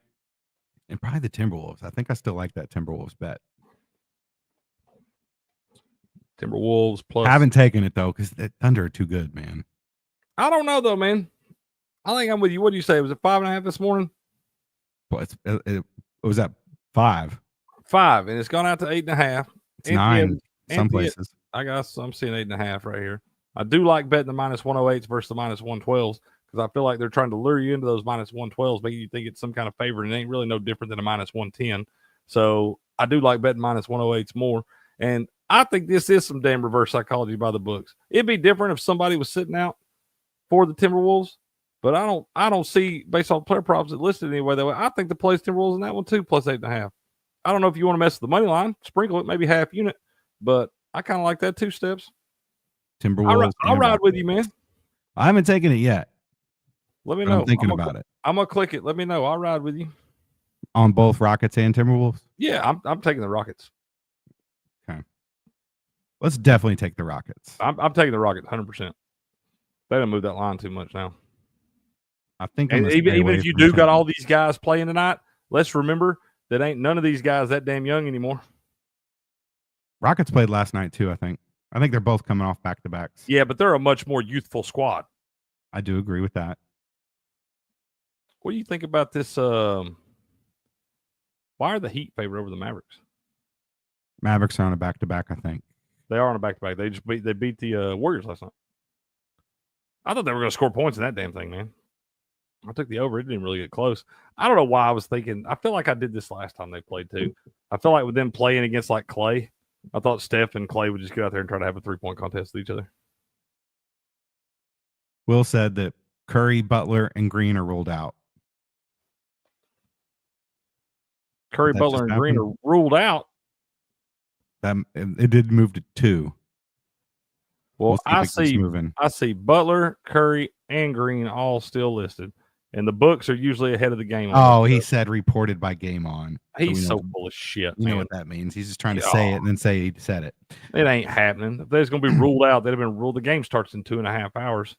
and probably the Timberwolves. I think I still like that Timberwolves bet. Timberwolves plus. I haven't taken it though because the Thunder are too good, man. I don't know though, man. I think I'm with you. What do you say? Was it 5.5 this morning? Well, it was at 5. 5, and it's gone out to 8.5. It's 9 some places. I'm seeing 8.5 right here. I do like betting the -108s versus the -112s because I feel like they're trying to lure you into those -112s, making you think it's some kind of favorite, and it ain't really no different than a -110. So I do like betting -108s more, and I think this is some damn reverse psychology by the books. It'd be different if somebody was sitting out for the Timberwolves, but I don't see based on player props that listed anyway that way. I think the plays Timberwolves in that one too, plus 8.5. I don't know if you want to mess with the money line, sprinkle it maybe half unit, but I kind of like that 2 steps. Timberwolves. I'll ride with you, man. I haven't taken it yet. Let me know. I'm thinking about it. I'm gonna click it. Let me know. I'll ride with you on both Rockets and Timberwolves. Yeah, I'm taking the Rockets. Okay, let's definitely take the Rockets. I'm taking the Rockets 100%. They don't move that line too much now. I think, even if you do got all these guys playing tonight, let's remember that ain't none of these guys that damn young anymore. Rockets played last night too. I think they're both coming off back-to-backs. Yeah, but they're a much more youthful squad. I do agree with that. What do you think about this? Why are the Heat favored over the Mavericks? Mavericks are on a back-to-back, I think. They are on a back-to-back. They beat the Warriors last night. I thought they were going to score points in that damn thing, man. I took the over. It didn't really get close. I don't know why I was thinking. I feel like I did this last time they played too. I feel like with them playing against like Clay, I thought Steph and Clay would just get out there and try to have a 3-point contest with each other. Will said that Curry, Butler, and Green are ruled out. Curry, Butler, and Green are ruled out. It did move to 2. Well, I see Butler, Curry, and Green all still listed. And the books are usually ahead of the game. He said reported by game on. He's so full of shit. You know what that means. He's just trying to say it and then say he said it. It ain't happening. If they're going to be ruled out, they'd have been ruled. The game starts in 2.5 hours.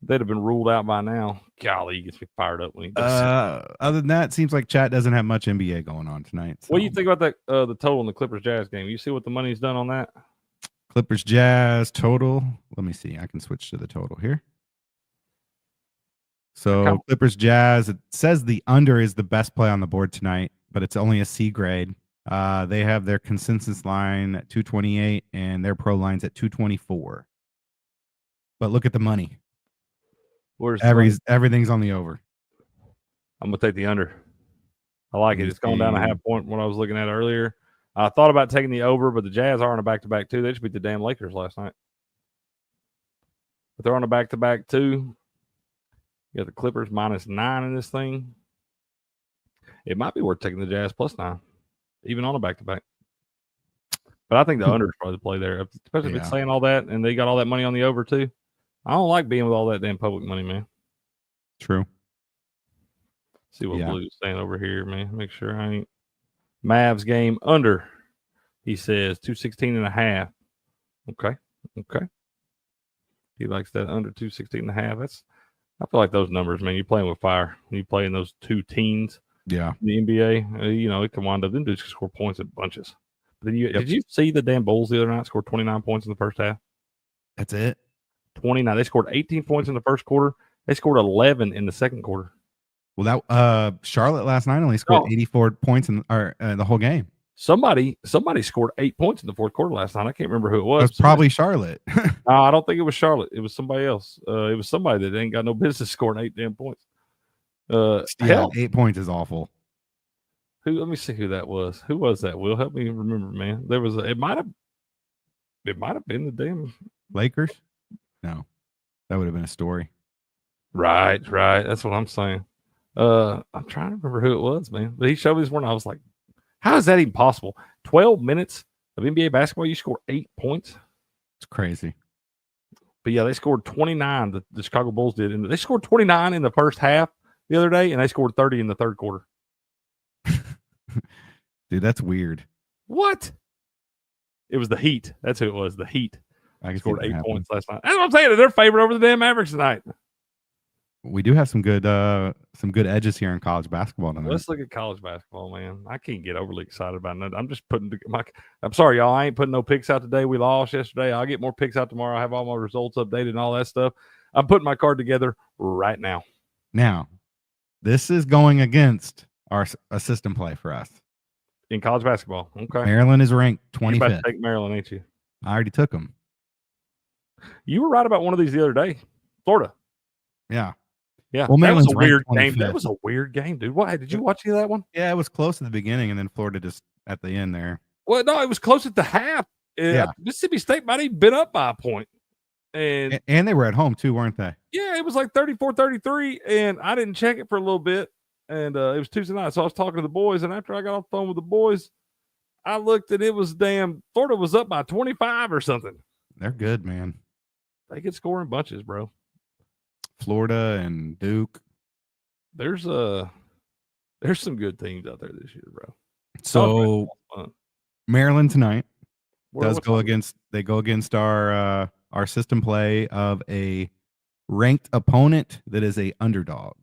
They'd have been ruled out by now. Golly, he gets me fired up when he does. Other than that, it seems like chat doesn't have much NBA going on tonight. So. What do you think about that? The total in the Clippers Jazz game? You see what the money's done on that? Clippers Jazz total. Let me see. I can switch to the total here. So Clippers Jazz, it says the under is the best play on the board tonight, but it's only a C grade. They have their consensus line at 228 and their pro lines at 224. But look at the money. Everything's on the over. I'm gonna take the under. I like it. It's gone down a half point from what I was looking at earlier. I thought about taking the over, but the Jazz are on a back-to-back too. They just beat the damn Lakers last night. But they're on a back-to-back too. You got the Clippers -9 in this thing. It might be worth taking the Jazz +9, even on a back-to-back. But I think the under is probably the play there, especially if it's saying all that and they got all that money on the over too. I don't like being with all that damn public money, man. True. See what Yeah. Blue's saying over here, man. Make sure I ain't. Mavs game under. He says 216.5. Okay. Okay. He likes that under 216.5. I feel like those numbers, man. You're playing with fire. When you play in those two teens Yeah. in the NBA, it can wind up. Them dudes can score points in bunches. But then did you see the damn Bulls the other night scored 29 points in the first half? That's it. 29. They scored 18 points in the first quarter. They scored 11 in the second quarter. Well, that Charlotte last night only scored 84 points in the whole game. Somebody scored 8 points in the fourth quarter last night. I can't remember who it was. It was probably Charlotte. No, I don't think it was Charlotte. It was somebody else. It was somebody that ain't got no business scoring 8 damn points. Yeah, 8 points is awful. Let me see who that was. Who was that? Will, help me remember, man. There was it might have been the damn Lakers. No, that would have been a story. Right. That's what I'm saying. I'm trying to remember who it was, man. But he showed me this morning. I was like, how is that even possible? 12 minutes of NBA basketball, you score 8 points. It's crazy. But yeah, they scored 29. The Chicago Bulls did, and they scored 29 in the first half the other day, and they scored 30 in the third quarter. Dude, that's weird. What? It was the Heat. That's who it was. The Heat. I Scored 8 points last night. That's what I'm saying. They're favored over the damn Mavericks tonight. We do have some good edges here in college basketball tonight. Let's look at college basketball, man. I can't get overly excited about nothing. I'm just putting I'm sorry, y'all. I ain't putting no picks out today. We lost yesterday. I'll get more picks out tomorrow. I have all my results updated and all that stuff. I'm putting my card together right now. Now, this is going against our system play for us. In college basketball. Okay. Maryland is ranked 25th. You're about to take Maryland, ain't you? I already took them. You were right about one of these the other day. Florida. Yeah. Yeah. Well, that was Maryland's a weird ranked game. 25th. That was a weird game, dude. What? Did you watch any of that one? Yeah, it was close at the beginning, and then Florida just at the end there. Well, no, it was close at the half. Yeah. Mississippi State might have been up by a point. And they were at home too, weren't they? yeah, it was like 34-33, and I didn't check it for a little bit. And it was Tuesday night, so I was talking to the boys, and after I got off the phone with the boys, I looked, and it was Florida was up by 25 or something. They're good, man. They could score in bunches, bro. Florida and Duke. There's some good teams out there this year, bro. So Maryland tonight go against our system play of a ranked opponent that is a underdog.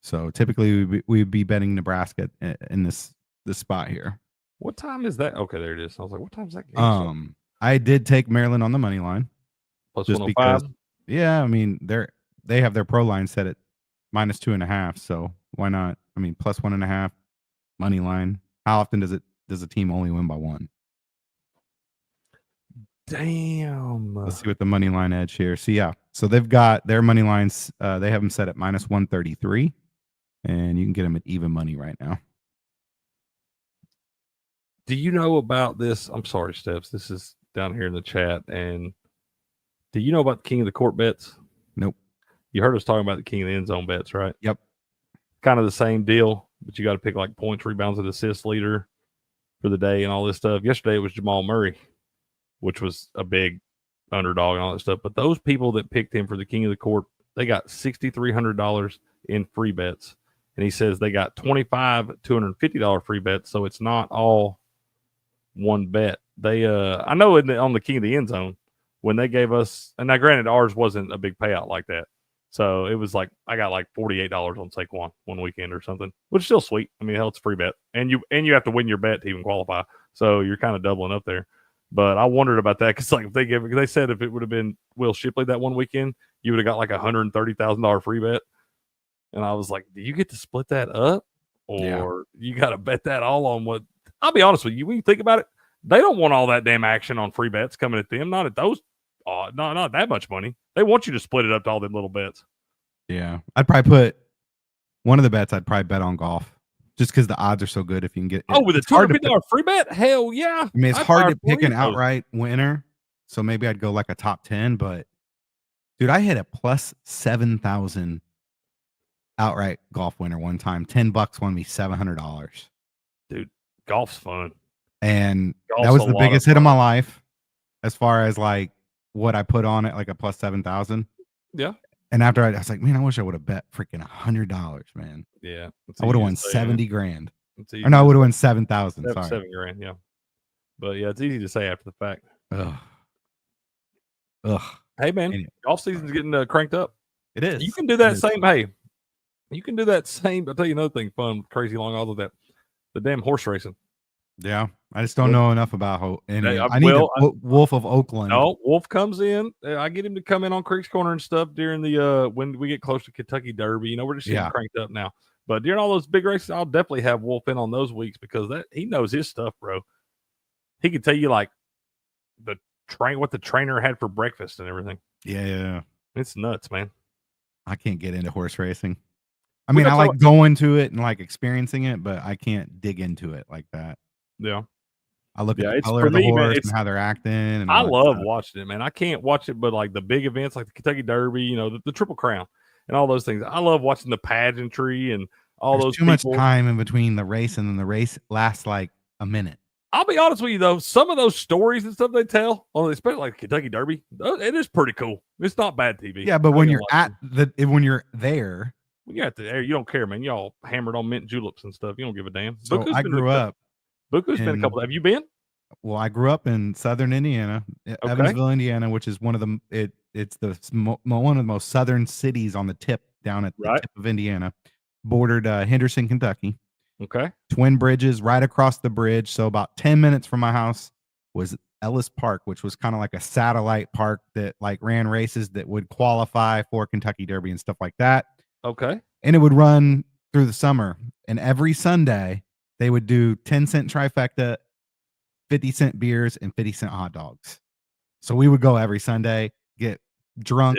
So typically we'd be betting Nebraska in this spot here. What time is that? Okay, there it is. I was like, what time is that game? I did take Maryland on the money line. Plus just 105. because, yeah, I mean they have their pro line set at -2.5, so why not? I mean, plus 1.5 money line. How often does a team only win by one? Damn. Let's see what the money line edge here. So yeah, so they've got their money lines. They have them set at -133, and you can get them at even money right now. Do you know about this? I'm sorry, Steps. This is down here in the chat. And do you know about the King of the Court bets? Nope. You heard us talking about the King of the End Zone bets, right? Yep. Kind of the same deal, but you got to pick like points, rebounds, and assist leader for the day and all this stuff. Yesterday it was Jamal Murray, which was a big underdog and all that stuff. But those people that picked him for the King of the Court, they got $6,300 in free bets. And he says they got $250 free bets. So it's not all one bet. They I know on the King of the End Zone when they gave us, and now granted ours wasn't a big payout like that, so it was like I got like $48 on Saquon one weekend or something, which is still sweet. I mean, hell, it's a free bet, and you have to win your bet to even qualify, so you're kind of doubling up there. But I wondered about that because like they said if it would have been Will Shipley that one weekend, you would have got like $130,000 free bet, and I was like, do you get to split that up, or you got to bet that all on what? I'll be honest with you. When you think about it, they don't want all that damn action on free bets coming at them. Not at those. Not that much money. They want you to split it up to all them little bets. Yeah, I'd probably put one of the bets. I'd probably bet on golf, just because the odds are so good. If you can get with a $250 free bet, hell yeah. I mean, it's hard to pick an outright winner, so maybe I'd go like a top 10. But dude, I hit a plus 7,000 outright golf winner one time. $10 won me $700. Dude, golf's fun, and that was the biggest hit of my life, as far as like what I put on it, like a plus 7,000. Yeah, And after I was like, man, I wish I would have bet freaking $100, man. Yeah. I would have won It's easy to say, man. 70 grand. It's easy Or no, I to would have say. won 7,000. Sorry. 7 grand, yeah. But yeah, it's easy to say after the fact. Ugh. Hey, man, Anyway. golf season's getting cranked up. It is. You can do that same. Hey, you can do that same. I'll tell you another thing fun, crazy long all of that. The damn horse racing. Yeah. I just don't know enough about any. I I need will. Wolf of Oakland. No, Wolf comes in. I get him to come in on Creek's Corner and stuff during the when we get close to Kentucky Derby. You know, we're just getting cranked up now. But during all those big races, I'll definitely have Wolf in on those weeks because he knows his stuff, bro. He can tell you like what the trainer had for breakfast and everything. Yeah. It's nuts, man. I can't get into horse racing. I mean, I like going to it and like experiencing it, but I can't dig into it like that. Yeah. I look at the color of the horse and how they're acting. And I love watching it, man. I can't watch it, but like the big events like the Kentucky Derby, you know, the Triple Crown and all those things. I love watching the pageantry and all those too much time in between the race, and then the race lasts like a minute. I'll be honest with you, though. Some of those stories and stuff they tell, especially like Kentucky Derby, it is pretty cool. It's not bad TV. Yeah, but when you're when you're there, you don't care, man. Y'all hammered on mint juleps and stuff. You don't give a damn. So I grew up. Buku's been a couple. Have you been? Well, I grew up in southern Indiana, Evansville, Indiana, which is one of the one of the most southern cities on the tip down at the tip of Indiana, bordered Henderson, Kentucky. Okay. Twin Bridges, right across the bridge. So about 10 minutes from my house was Ellis Park, which was kind of like a satellite park that like ran races that would qualify for Kentucky Derby and stuff like that. Okay. And it would run through the summer. And every Sunday they would do 10-cent trifecta, 50-cent beers, and 50-cent hot dogs. So we would go every Sunday, get drunk,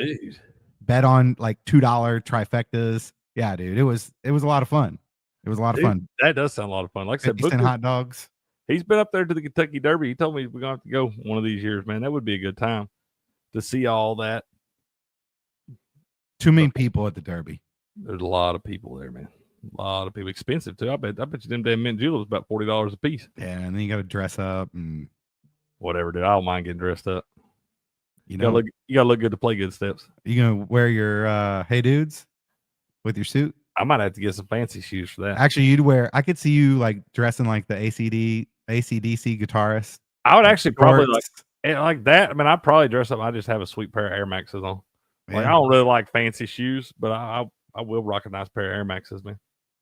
bet on like $2 trifectas. Yeah, dude, it was a lot of fun. It was a lot of fun. That does sound a lot of fun. Like I said, 50-cent hot dogs. He's been up there to the Kentucky Derby. He told me we're going to have to go one of these years, man. That would be a good time to see all that. Too many people at the Derby. There's a lot of people there, man. A lot of people. Expensive, too. I bet you them damn mint juleps about $40 a piece. Yeah, and then you got to dress up and whatever, dude. I don't mind getting dressed up. You know, you gotta look good to play good steps. You gonna wear your hey dudes with your suit? I might have to get some fancy shoes for that. Actually, I could see you like dressing like the ACDC guitarist. I would actually probably like that. I mean, I'd probably dress up. I just have a sweet pair of Air Maxes on. Like, I don't really like fancy shoes, but I will rock a nice pair of Air Maxes, man.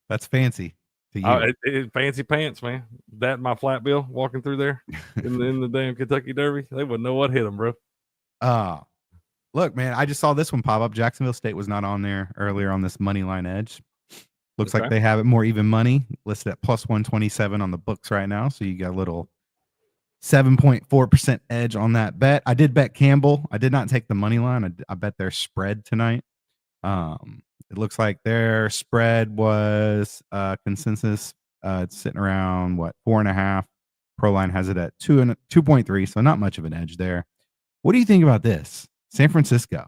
That's fancy to you. Fancy pants, man. That and my flat bill walking through there in the damn Kentucky Derby. They wouldn't know what hit them, bro. Look, man, I just saw this one pop up. Jacksonville State was not on there earlier on this money line edge. Looks like they have it more even money listed at plus 127 on the books right now. So you got a little 7.4% edge on that bet. I did bet Campbell. I did not take the money line. I bet their spread tonight. It looks like their spread was consensus. It's sitting around 4.5. Pro line has it at 2.3. So not much of an edge there. What do you think about this? San Francisco.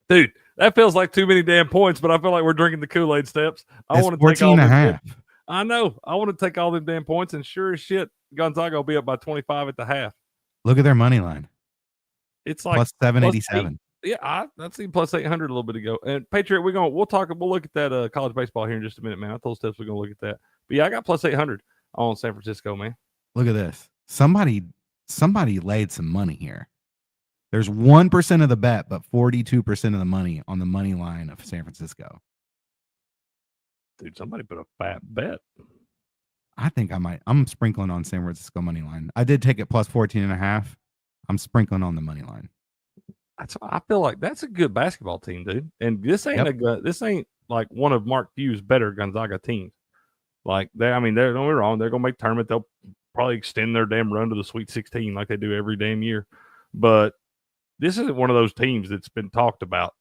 Dude, that feels like too many damn points, but I feel like we're drinking the Kool-Aid steps. I want to 14.5. I know. I want to take all them damn points, and sure as shit, Gonzaga will be up by 25 at the half. Look at their money line. It's like plus 787. Yeah, I seen plus 800 a little bit ago. And Patriot, we'll look at that college baseball here in just a minute, man. I told Steps we're gonna look at that. But yeah, I got plus 800 on San Francisco, man. Look at this. Somebody laid some money here. There's 1% of the bet, but 42% of the money on the money line of San Francisco. Dude, somebody put a fat bet. I think I might. I'm sprinkling on San Francisco money line. I did take it plus 14.5. I'm sprinkling on the money line. I feel like that's a good basketball team, dude. And this ain't like one of Mark Few's better Gonzaga teams. Like don't get me wrong, they're gonna make tournament. They'll probably extend their damn run to the Sweet 16 like they do every damn year. But this isn't one of those teams that's been talked about.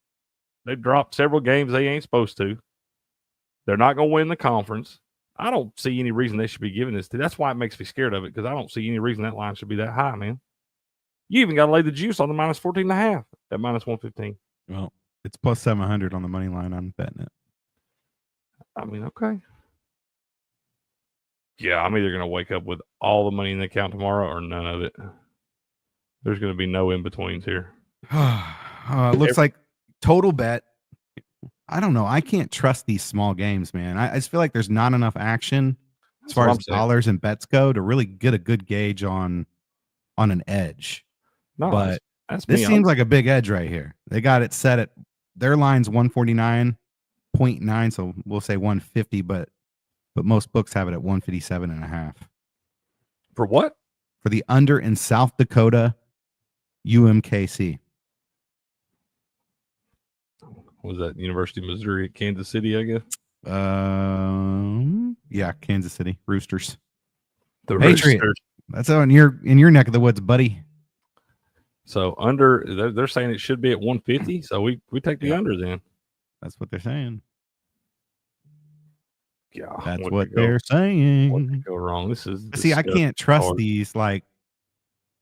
They've dropped several games they ain't supposed to. They're not going to win the conference. I don't see any reason they should be giving this to. That's why it makes me scared of it, because I don't see any reason that line should be that high, man. You even got to lay the juice on the minus 14.5 at minus 115. Well, it's plus 700 on the money line. I'm betting it. I mean, okay. Yeah, I'm either going to wake up with all the money in the account tomorrow or none of it. There's going to be no in-betweens here. Looks like total bet I don't know. I can't trust these small games, man. I just feel like there's not enough action as That's far what as I'm saying. dollars and bets go to really get a good gauge on an edge. No, But that's this me. seems like a big edge right here. They got it set at their line's 149.9, so we'll say 150, but most books have it at 157.5. For what? For the under in South Dakota UMKC. Was that University of Missouri at Kansas City, I guess? Yeah, Kansas City Roosters. The Patriot. Roosters. That's in your neck of the woods, buddy. So under, they're saying it should be at 150. So we take the under then. That's what they're saying. Yeah, That's what they're saying. What could go wrong? This is See, I can't trust hard. these like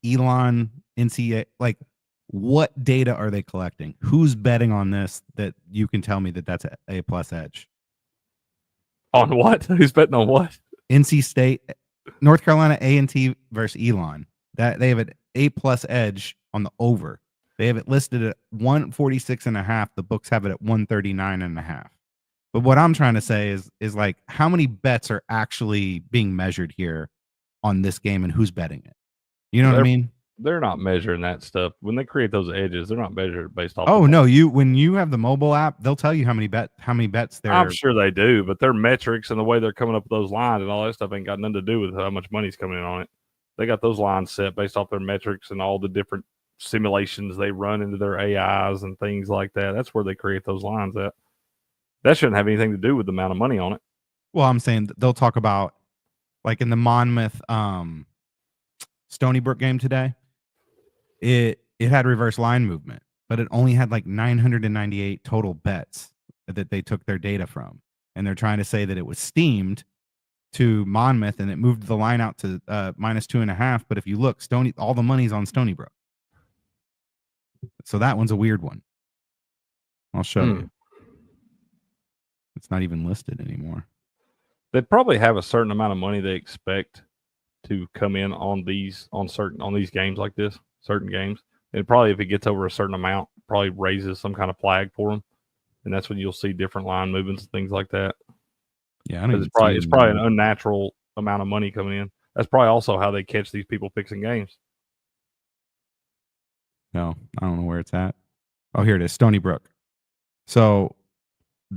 Elon, NCAA. Like, what data are they collecting? Who's betting on this that you can tell me that that's a plus edge? On what? Who's betting on what? NC State, North Carolina A&T versus Elon. That they have an A+ edge on the over. They have it listed at 146.5. The books have it at 139.5. But what I'm trying to say is like, how many bets are actually being measured here on this game and who's betting it? You know what I mean? They're not measuring that stuff. When they create those edges, they're not measured based off. Oh no, when you have the mobile app, they'll tell you how many bets there. I'm sure they do, but their metrics and the way they're coming up with those lines and all that stuff ain't got nothing to do with how much money's coming in on it. They got those lines set based off their metrics and all the different simulations they run into their AIs and things like that. That's where they create those lines at. That shouldn't have anything to do with the amount of money on it. Well, I'm saying they'll talk about like in the Monmouth Stony Brook game today. It had reverse line movement, but it only had like 998 total bets that they took their data from. And they're trying to say that it was steamed to Monmouth and it moved the line out to -2.5. But if you look, all the money's on Stony Brook. So that one's a weird one. I'll show you. It's not even listed anymore. They probably have a certain amount of money they expect to come in on these games like this, certain games. And probably if it gets over a certain amount, probably raises some kind of flag for them. And that's when you'll see different line movements and things like that. Yeah, I know. It's probably an unnatural amount of money coming in. That's probably also how they catch these people fixing games. No, I don't know where it's at. Oh, here it is, Stony Brook. So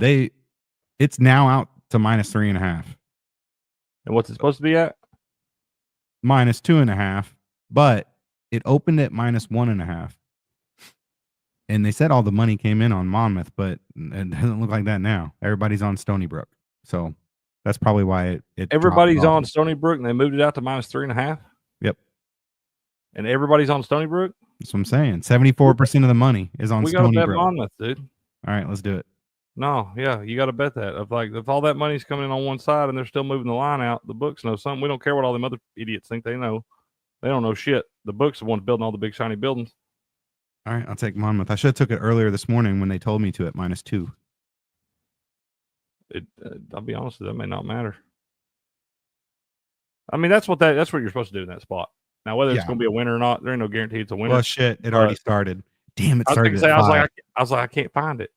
it's now out to -3.5. And what's it supposed to be at? -2.5, but it opened at -1.5. And they said all the money came in on Monmouth, but it doesn't look like that now. Everybody's on Stony Brook. So that's probably why it everybody's on Stony Brook and they moved it out to -3.5. Yep. And everybody's on Stony Brook? That's what I'm saying. 74% of the money is on Stony We got to bet Brook. Monmouth, dude. All right, let's do it. No, yeah, you got to bet that. If all that money's coming in on one side and they're still moving the line out, the books know something. We don't care what all them other idiots think they know. They don't know shit. The books are the ones building all the big shiny buildings. All right, I'll take Monmouth. I should have took it earlier this morning when they told me to at -2. I'll be honest with you, that may not matter. I mean, that's what you're supposed to do in that spot. Now, whether it's going to be a winner or not, there ain't no guarantee it's a winner. Well, shit, it already started. Damn, it started. I was like, I can't find it.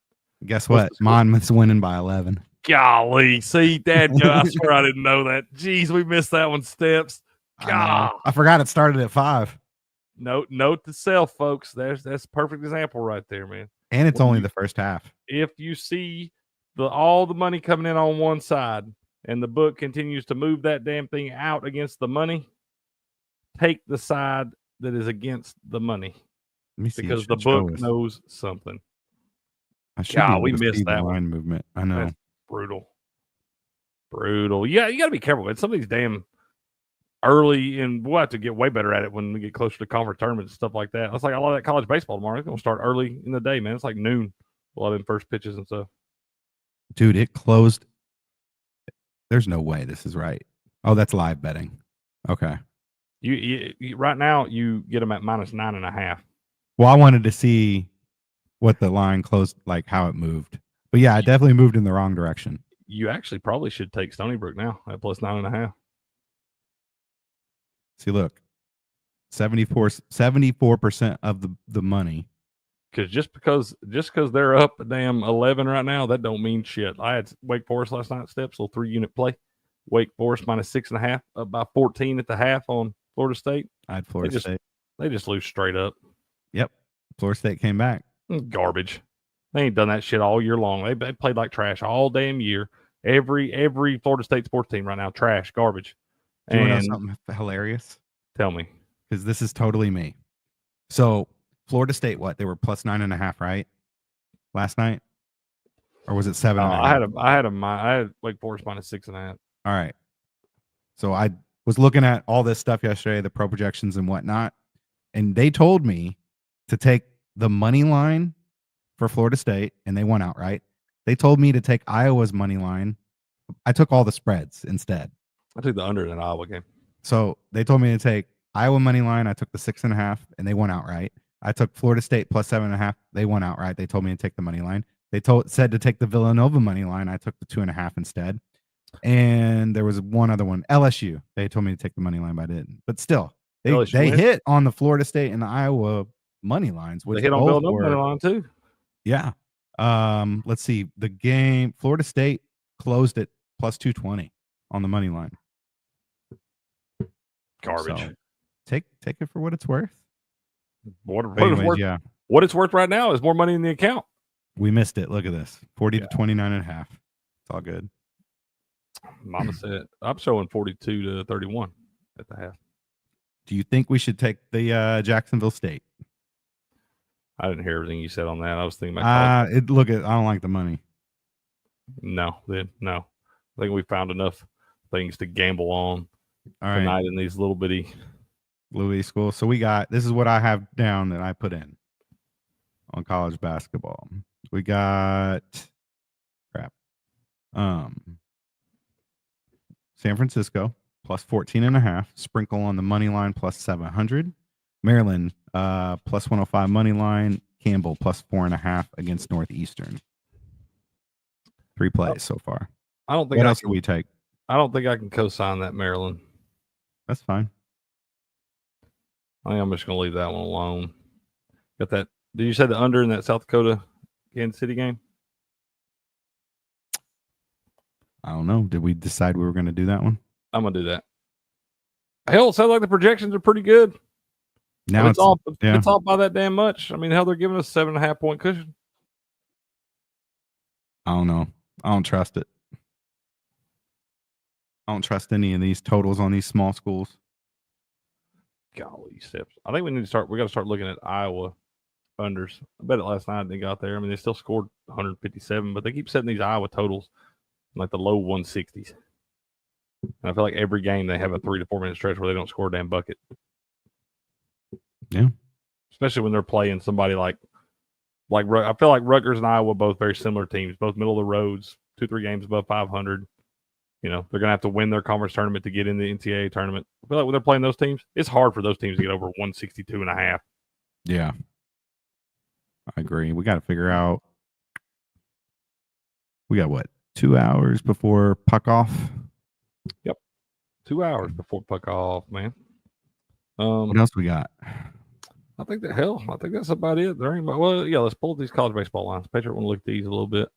Guess what? Monmouth's winning by 11. Golly, see, Dad, I swear I didn't know that. Jeez, we missed that one, Steps. God, I forgot it started at 5. Note to self, folks. That's a perfect example right there, man. And it's only the first half. If you see all the money coming in on one side and the book continues to move that damn thing out against the money, take the side that is against the money. Let me see, because the book knows something. We missed that line movement. I know. That's brutal. Yeah, you got to be careful with some of these damn early, and we'll have to get way better at it when we get closer to conference tournaments and stuff like that. It's like a lot of that college baseball tomorrow. It's going to start early in the day, man. It's like noon. A lot of them first pitches and stuff. Dude, it closed. There's no way this is right. Oh, that's live betting. Okay. You right now you get them at -9.5. Well, I wanted to see what the line closed, like how it moved. But yeah, it definitely moved in the wrong direction. You actually probably should take Stony Brook now at +9.5. See, look, 74% of the money Because just because they're up a damn 11 right now, that don't mean shit. I had Wake Forest last night, Steps, little 3-unit play. Wake Forest minus 6.5, up by 14 at the half on Florida State. I had Florida State. They just lose straight up. Yep. Florida State came back. Garbage. They ain't done that shit all year long. They played like trash all damn year. Every Florida State sports team right now, trash, garbage. Do you want to know something hilarious? Tell me. Because this is totally me. So Florida State, what? They were plus 9.5, right? Last night? Or was it 7? I had Wake Forest minus 6.5. All right. So I was looking at all this stuff yesterday, the pro projections and whatnot, and they told me to take the money line for Florida State, and they won outright. They told me to take Iowa's money line. I took all the spreads instead. I took the under in an Iowa game. So they told me to take Iowa money line. I took the 6.5, and they won outright. I took Florida State plus 7.5. They won outright. They told me to take the money line. They said to take the Villanova money line. I took the 2.5 instead. And there was one other one, LSU. They told me to take the money line, but I didn't. But still, they hit on the Florida State and the Iowa money lines. Which they hit on Villanova money line too. Yeah. Let's see. The game, Florida State closed at plus 220 on the money line. Garbage. So take it for what it's worth. What it's worth right now is more money in the account. We missed it. Look at this. 40 to 29.5. It's all good. Mama said I'm showing 42 to 31 at the half. Do you think we should take the Jacksonville State? I didn't hear everything you said on that. I was thinking about I don't like the money. No. I think we found enough things to gamble on tonight in these little bitty Louis school. So this is what I have down that I put in on college basketball. We got San Francisco plus 14.5, sprinkle on the money line plus 700. Maryland plus 105 money line. Campbell plus 4.5 against Northeastern. 3 plays so far. I don't think what else do we take? I don't think I can co-sign that Maryland. That's fine. I think I'm just going to leave that one alone. Got that. Did you say the under in that South Dakota Kansas City game? I don't know. Did we decide we were going to do that one? I'm going to do that. Hell, it sounds like the projections are pretty good. Now it's off by that damn much. I mean, hell, they're giving us 7.5 point cushion. I don't know. I don't trust it. I don't trust any of these totals on these small schools. Golly, Steps. I think we got to start looking at Iowa unders. I bet it last night they got there. I mean, they still scored 157, but they keep setting these Iowa totals in like the low 160s. And I feel like every game they have a 3 to 4 minute stretch where they don't score a damn bucket. Yeah. Especially when they're playing somebody like I feel like Rutgers and Iowa both very similar teams, both middle of the roads, 2-3 games above 500. You know, they're going to have to win their conference tournament to get in the NCAA tournament. I feel like when they're playing those teams, it's hard for those teams to get over 162.5. Yeah. I agree. We got to figure out. We got what? 2 hours before puck off? Yep. 2 hours before puck off, man. What else we got? I think that's about it. Let's pull these college baseball lines. Patriot want to look at these a little bit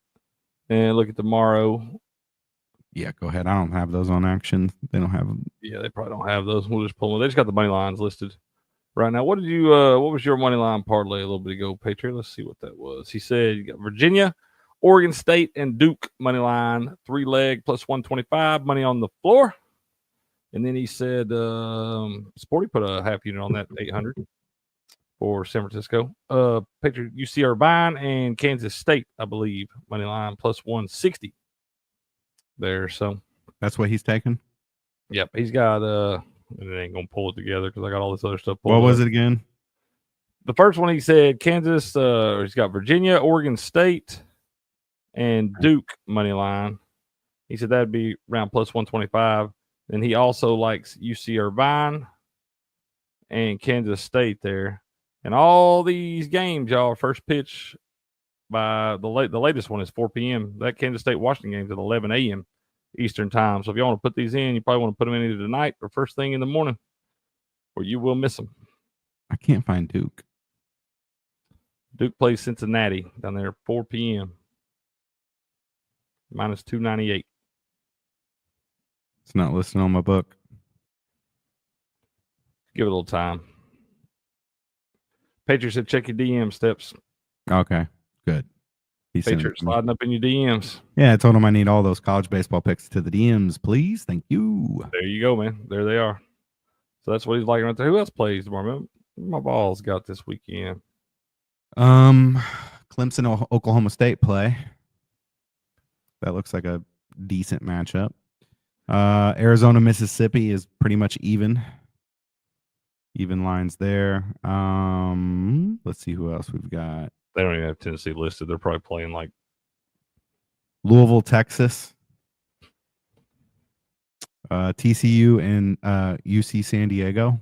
and look at tomorrow. Yeah, go ahead. I don't have those on action. They don't have them. Yeah, they probably don't have those. We'll just pull them. They just got the money lines listed right now. What was your money line parlay a little bit ago, Patriot? Let's see what that was. He said you got Virginia, Oregon State, and Duke money line, 3-leg plus 125, money on the floor. And then he said Sporty put a half unit on that 800 for San Francisco. Patriot, UC Irvine and Kansas State, I believe, money line plus 160 there. So that's what he's taking. Yep, he's got it ain't gonna pull it together because I got all this other stuff pulled What up. was it again? The first one he said Kansas, he's got Virginia, Oregon State, and Duke money line. He said that'd be around plus 125. Then he also likes UC Irvine and Kansas State there. And all these games, y'all, first pitch by the latest one is 4 p.m. That Kansas State Washington game is at 11 a.m. Eastern time. So if you want to put these in, you probably want to put them in either tonight or first thing in the morning, or you will miss them. I can't find Duke. Duke plays Cincinnati down there, 4 p.m. Minus 298. It's not listed on my book. Give it a little time. Patriots said check your DM steps. Okay, good. He sent it Patriots to me. sliding up in your DMs. Yeah, I told him I need all those college baseball picks to the DMs, please. Thank you. There you go, man. There they are. So that's what he's like right there. Who else plays tomorrow? My balls got this weekend. Clemson, Oklahoma State play. That looks like a decent matchup. Arizona, Mississippi is pretty much even. Even lines there. Let's see who else we've got. They don't even have Tennessee listed. They're probably playing like Louisville, Texas. TCU and UC San Diego.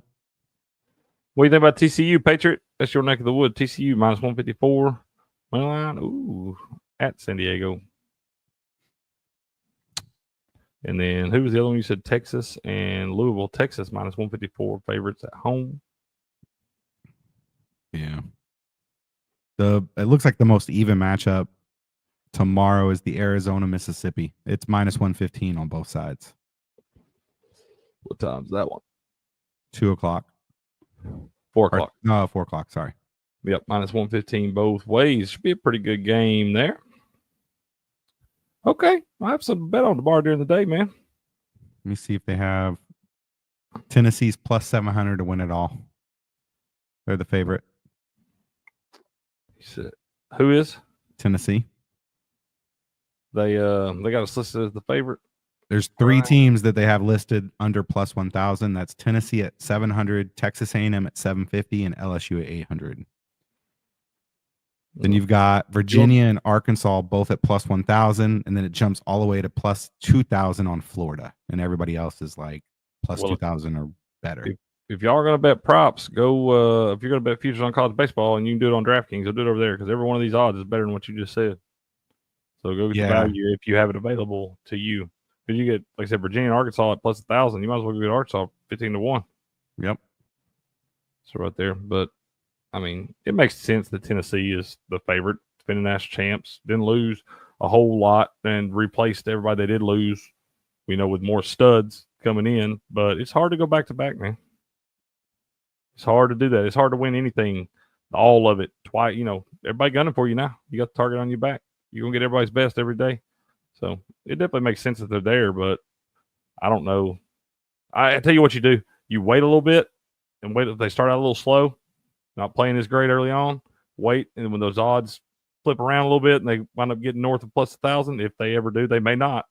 What do you think about TCU, Patriot? That's your neck of the wood. TCU minus 154. Money line. Ooh, at San Diego. And then who was the other one? You said Texas and Louisville. Texas minus 154 favorites at home. Yeah. It looks like the most even matchup tomorrow is the Arizona, Mississippi. It's minus 115 on both sides. What time's that one? 2 o'clock. 4 o'clock. No, 4 o'clock. Sorry. Yep, minus 115 both ways. Should be a pretty good game there. Okay, I have some bet on the bar during the day, man. Let me see if they have Tennessee's plus 700 to win it all. They're the favorite. He said, who is? Tennessee. They got us listed as the favorite. There's 3 teams that they have listed under plus 1,000. That's Tennessee at 700, Texas A&M at 750, and LSU at 800. Then you've got Virginia and Arkansas both at plus 1,000, and then it jumps all the way to plus 2,000 on Florida, and everybody else is like plus 2,000 or better. If y'all are going to bet props, go. If you're going to bet futures on college baseball, and you can do it on DraftKings, go do it over there because every one of these odds is better than what you just said. So go get the value if you have it available to you. Because you get, like I said, Virginia and Arkansas at plus 1,000. You might as well go get Arkansas 15-1. Yep. So right there, but I mean, it makes sense that Tennessee is the favorite, defending national champs. Didn't lose a whole lot and replaced everybody they did lose, with more studs coming in. But it's hard to go back to back, man. It's hard to do that. It's hard to win anything, all of it, twice. Everybody gunning for you now. You got the target on your back. You're going to get everybody's best every day. So it definitely makes sense that they're there, but I don't know. I tell you what you do. You wait a little bit and wait if they start out a little slow. Not playing as great early on, wait, and when those odds flip around a little bit and they wind up getting north of plus 1,000, if they ever do, they may not.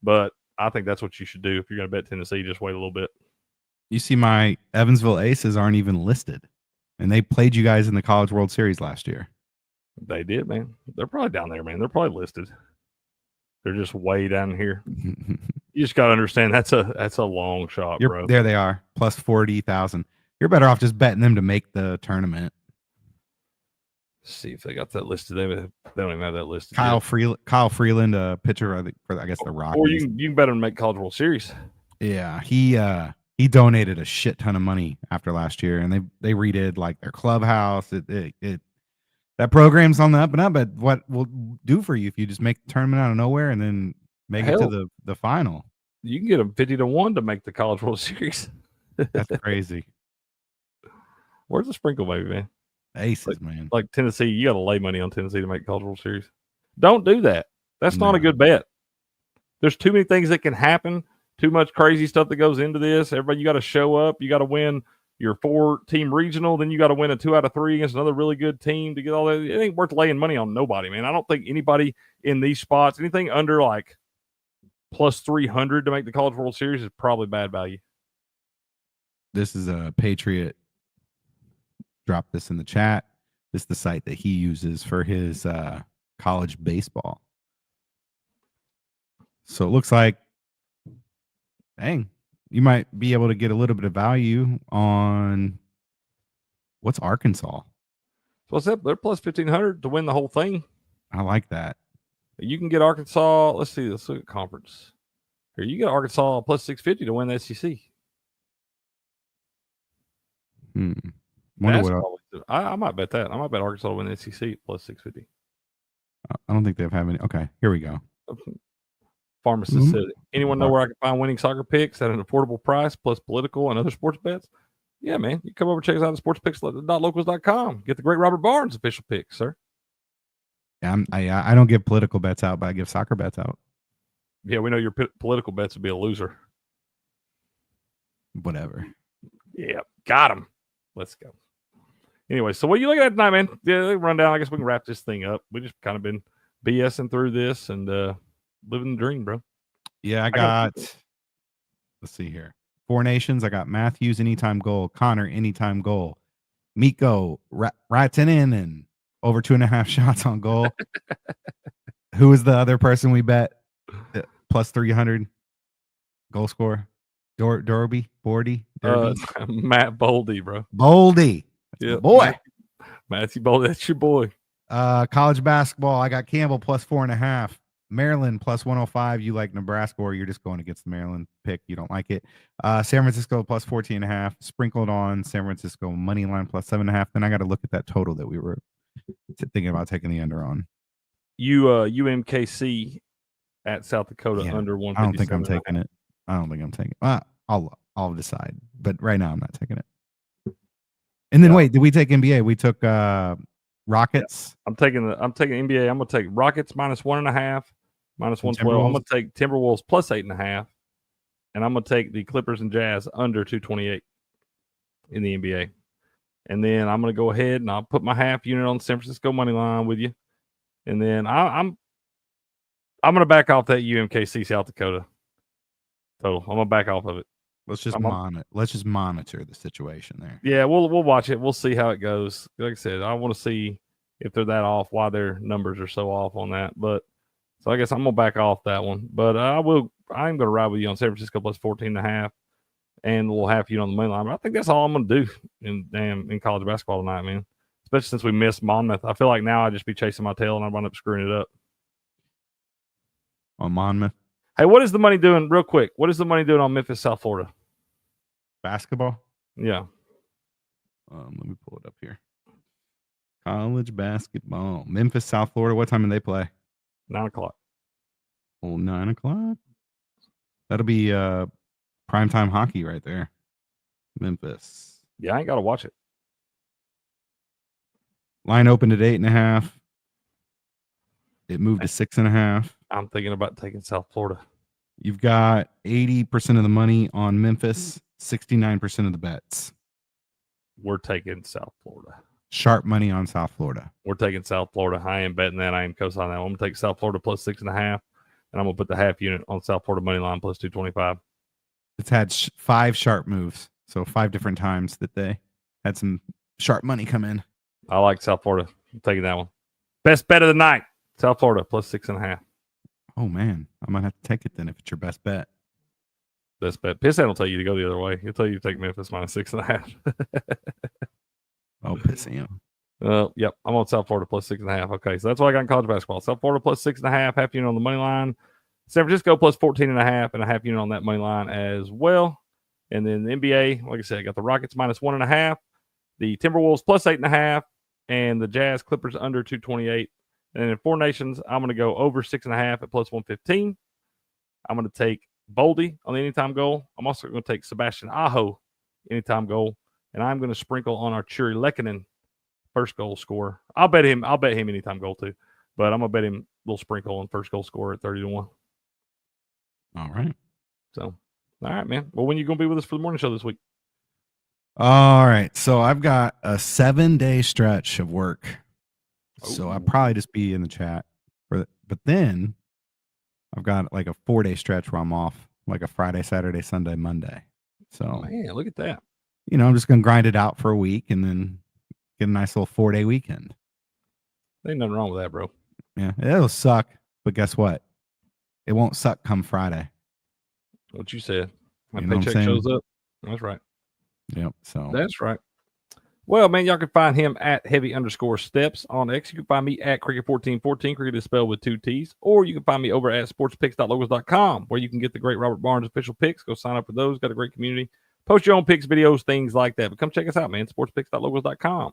But I think that's what you should do if you're going to bet Tennessee. Just wait a little bit. You see, my Evansville Aces aren't even listed, and they played you guys in the College World Series last year. They did, man. They're probably down there, man. They're probably listed. They're just way down here. You just got to understand that's a long shot, bro. There they are, plus 40,000. You're better off just betting them to make the tournament. Let's see if they got that listed. They don't even have that listed. Kyle Freeland, a pitcher for I guess the Rockies. Or you can bet him to make College World Series. Yeah, he donated a shit ton of money after last year, and they redid like their clubhouse. That program's on the up and up. But what will do for you if you just make the tournament out of nowhere and then make it to the final? You can get them 50-1 to make the College World Series. That's crazy. Where's the sprinkle, baby, man? Aces, man. Like Tennessee, you got to lay money on Tennessee to make College World Series. Don't do that. That's not a good bet. There's too many things that can happen. Too much crazy stuff that goes into this. Everybody, you got to show up. You got to win your 4-team regional. Then you got to win a 2 out of 3 against another really good team to get all that. It ain't worth laying money on nobody, man. I don't think anybody in these spots, anything under like plus 300 to make the College World Series is probably bad value. This is a Patriot. Drop this in the chat. This is the site that he uses for his college baseball. So it looks like, dang, you might be able to get a little bit of value on what's Arkansas. What's that? They're plus 1,500 to win the whole thing. I like that. You can get Arkansas. Let's look at conference. Here, you get Arkansas plus 650 to win the SEC. Wonder That's what probably, I might bet that. I might bet Arkansas to win the SEC plus 650. I don't think they have any. Okay, here we go. Pharmacist said, anyone know where I can find winning soccer picks at an affordable price plus political and other sports bets? Yeah, man. You come over and check us out at sportspicks.locals.com. Get the great Robert Barnes official picks, sir. Yeah, I don't give political bets out, but I give soccer bets out. Yeah, we know your political bets would be a loser. Whatever. Yeah, got him. Let's go. Anyway, so what are you looking at tonight, man? Yeah, rundown. I guess we can wrap this thing up. We just kind of been BSing through this and living the dream, bro. Yeah, I got let's see here. 4 Nations. I got Matthews anytime goal, Connor anytime goal, Miko Ratinen and over 2.5 shots on goal. Who was the other person we bet plus 300 goal score? Bordy, Matt Boldy, bro. Boldy. Yeah, boy. Matthew Boldy, that's your boy. College basketball. I got Campbell plus 4.5. Maryland plus 105. You like Nebraska, or you're just going against the Maryland pick. You don't like it. San Francisco plus 14.5. Sprinkled on San Francisco money line plus 7.5. Then I got to look at that total that we were thinking about taking the under on. UMKC at South Dakota under 157. I don't think I'm taking it. I don't think I'm taking it. I'll decide, but right now I'm not taking it. And then wait, did we take NBA? We took Rockets. Yeah. I'm taking NBA. I'm gonna take Rockets minus 1.5, minus 112. I'm gonna take Timberwolves plus 8.5, and I'm gonna take the Clippers and Jazz under 228 in the NBA. And then I'm gonna go ahead and I'll put my half unit on the San Francisco money line with you. And then I'm gonna back off that UMKC South Dakota total. I'm gonna back off of it. Let's just monitor the situation there. Yeah, we'll watch it. We'll see how it goes. Like I said, I want to see if they're that off, why their numbers are so off on that. But so I guess I'm gonna back off that one. But I'm gonna ride with you on San Francisco plus 14.5 and a little half unit on the money line. But I think that's all I'm gonna do in college basketball tonight, man. Especially since we missed Monmouth. I feel like now I'd just be chasing my tail and I'd wind up screwing it up. On Monmouth. Hey, what is the money doing real quick? What is the money doing on Memphis, South Florida? Basketball? Yeah. Let me pull it up here. College basketball. Memphis, South Florida. What time do they play? 9 o'clock. Oh, 9 o'clock? That'll be primetime hockey right there. Memphis. Yeah, I ain't got to watch it. Line opened at 8.5. It moved to 6.5. I'm thinking about taking South Florida. You've got 80% of the money on Memphis, 69% of the bets. We're taking South Florida. Sharp money on South Florida. We're taking South Florida. I am betting that. I am co-signing that. I'm going to take South Florida plus 6.5, and I'm going to put the half unit on South Florida money line plus 225. It's had 5 sharp moves, so 5 different times that they had some sharp money come in. I like South Florida. I'm taking that one. Best bet of the night. South Florida plus 6.5. Oh, man. I might have to take it then if it's your best bet. Best bet. Pisshead will tell you to go the other way. He'll tell you to take Memphis minus 6.5. Oh, pissing. Yep. I'm on South Florida plus 6.5. Okay, so that's what I got in college basketball. South Florida plus 6.5, half unit on the money line. San Francisco plus 14.5 and a half unit on that money line as well. And then the NBA, like I said, I got the Rockets minus 1.5, the Timberwolves plus 8.5, and the Jazz Clippers under 228. And in 4 Nations, I'm going to go over 6.5 at plus 115. I'm going to take Boldy on the anytime goal. I'm also going to take Sebastian Aho anytime goal. And I'm going to sprinkle on our Churi Lekkinen first goal scorer. I'll bet him anytime goal too. But I'm going to bet him a little sprinkle on first goal scorer at 30-1. All right. So, all right, man. Well, when are you going to be with us for the morning show this week? All right. So I've got a 7-day stretch of work. So I'll probably just be in the chat. But then I've got like a 4-day stretch where I'm off, like a Friday, Saturday, Sunday, Monday. So, man, look at that. You know, I'm just going to grind it out for a week and then get a nice little 4-day weekend. Ain't nothing wrong with that, bro. Yeah, it'll suck. But guess what? It won't suck come Friday. What you said. My You know paycheck shows up. That's right. Yep. So that's right. Well, man, y'all can find him at heavy_steps on X. You can find me at Cricket1414. Cricket is spelled with 2 T's. Or you can find me over at sportspicks.locals.com, where you can get the great Robert Barnes official picks. Go sign up for those. Got a great community. Post your own picks, videos, things like that. But come check us out, man. Sportspicks.locals.com.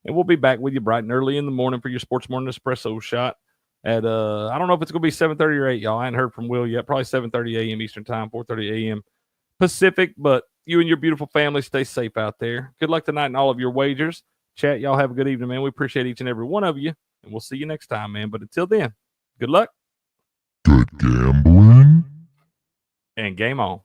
And we'll be back with you bright and early in the morning for your Sports Morning Espresso Shot at, I don't know if it's going to be 7:30 or 8, y'all. I ain't heard from Will yet. Probably 7:30 a.m. Eastern time, 4:30 a.m. Pacific. But you and your beautiful family stay safe out there. Good luck tonight in all of your wagers. Chat, y'all have a good evening, man. We appreciate each and every one of you. And we'll see you next time, man. But until then, good luck. Good gambling. And game on.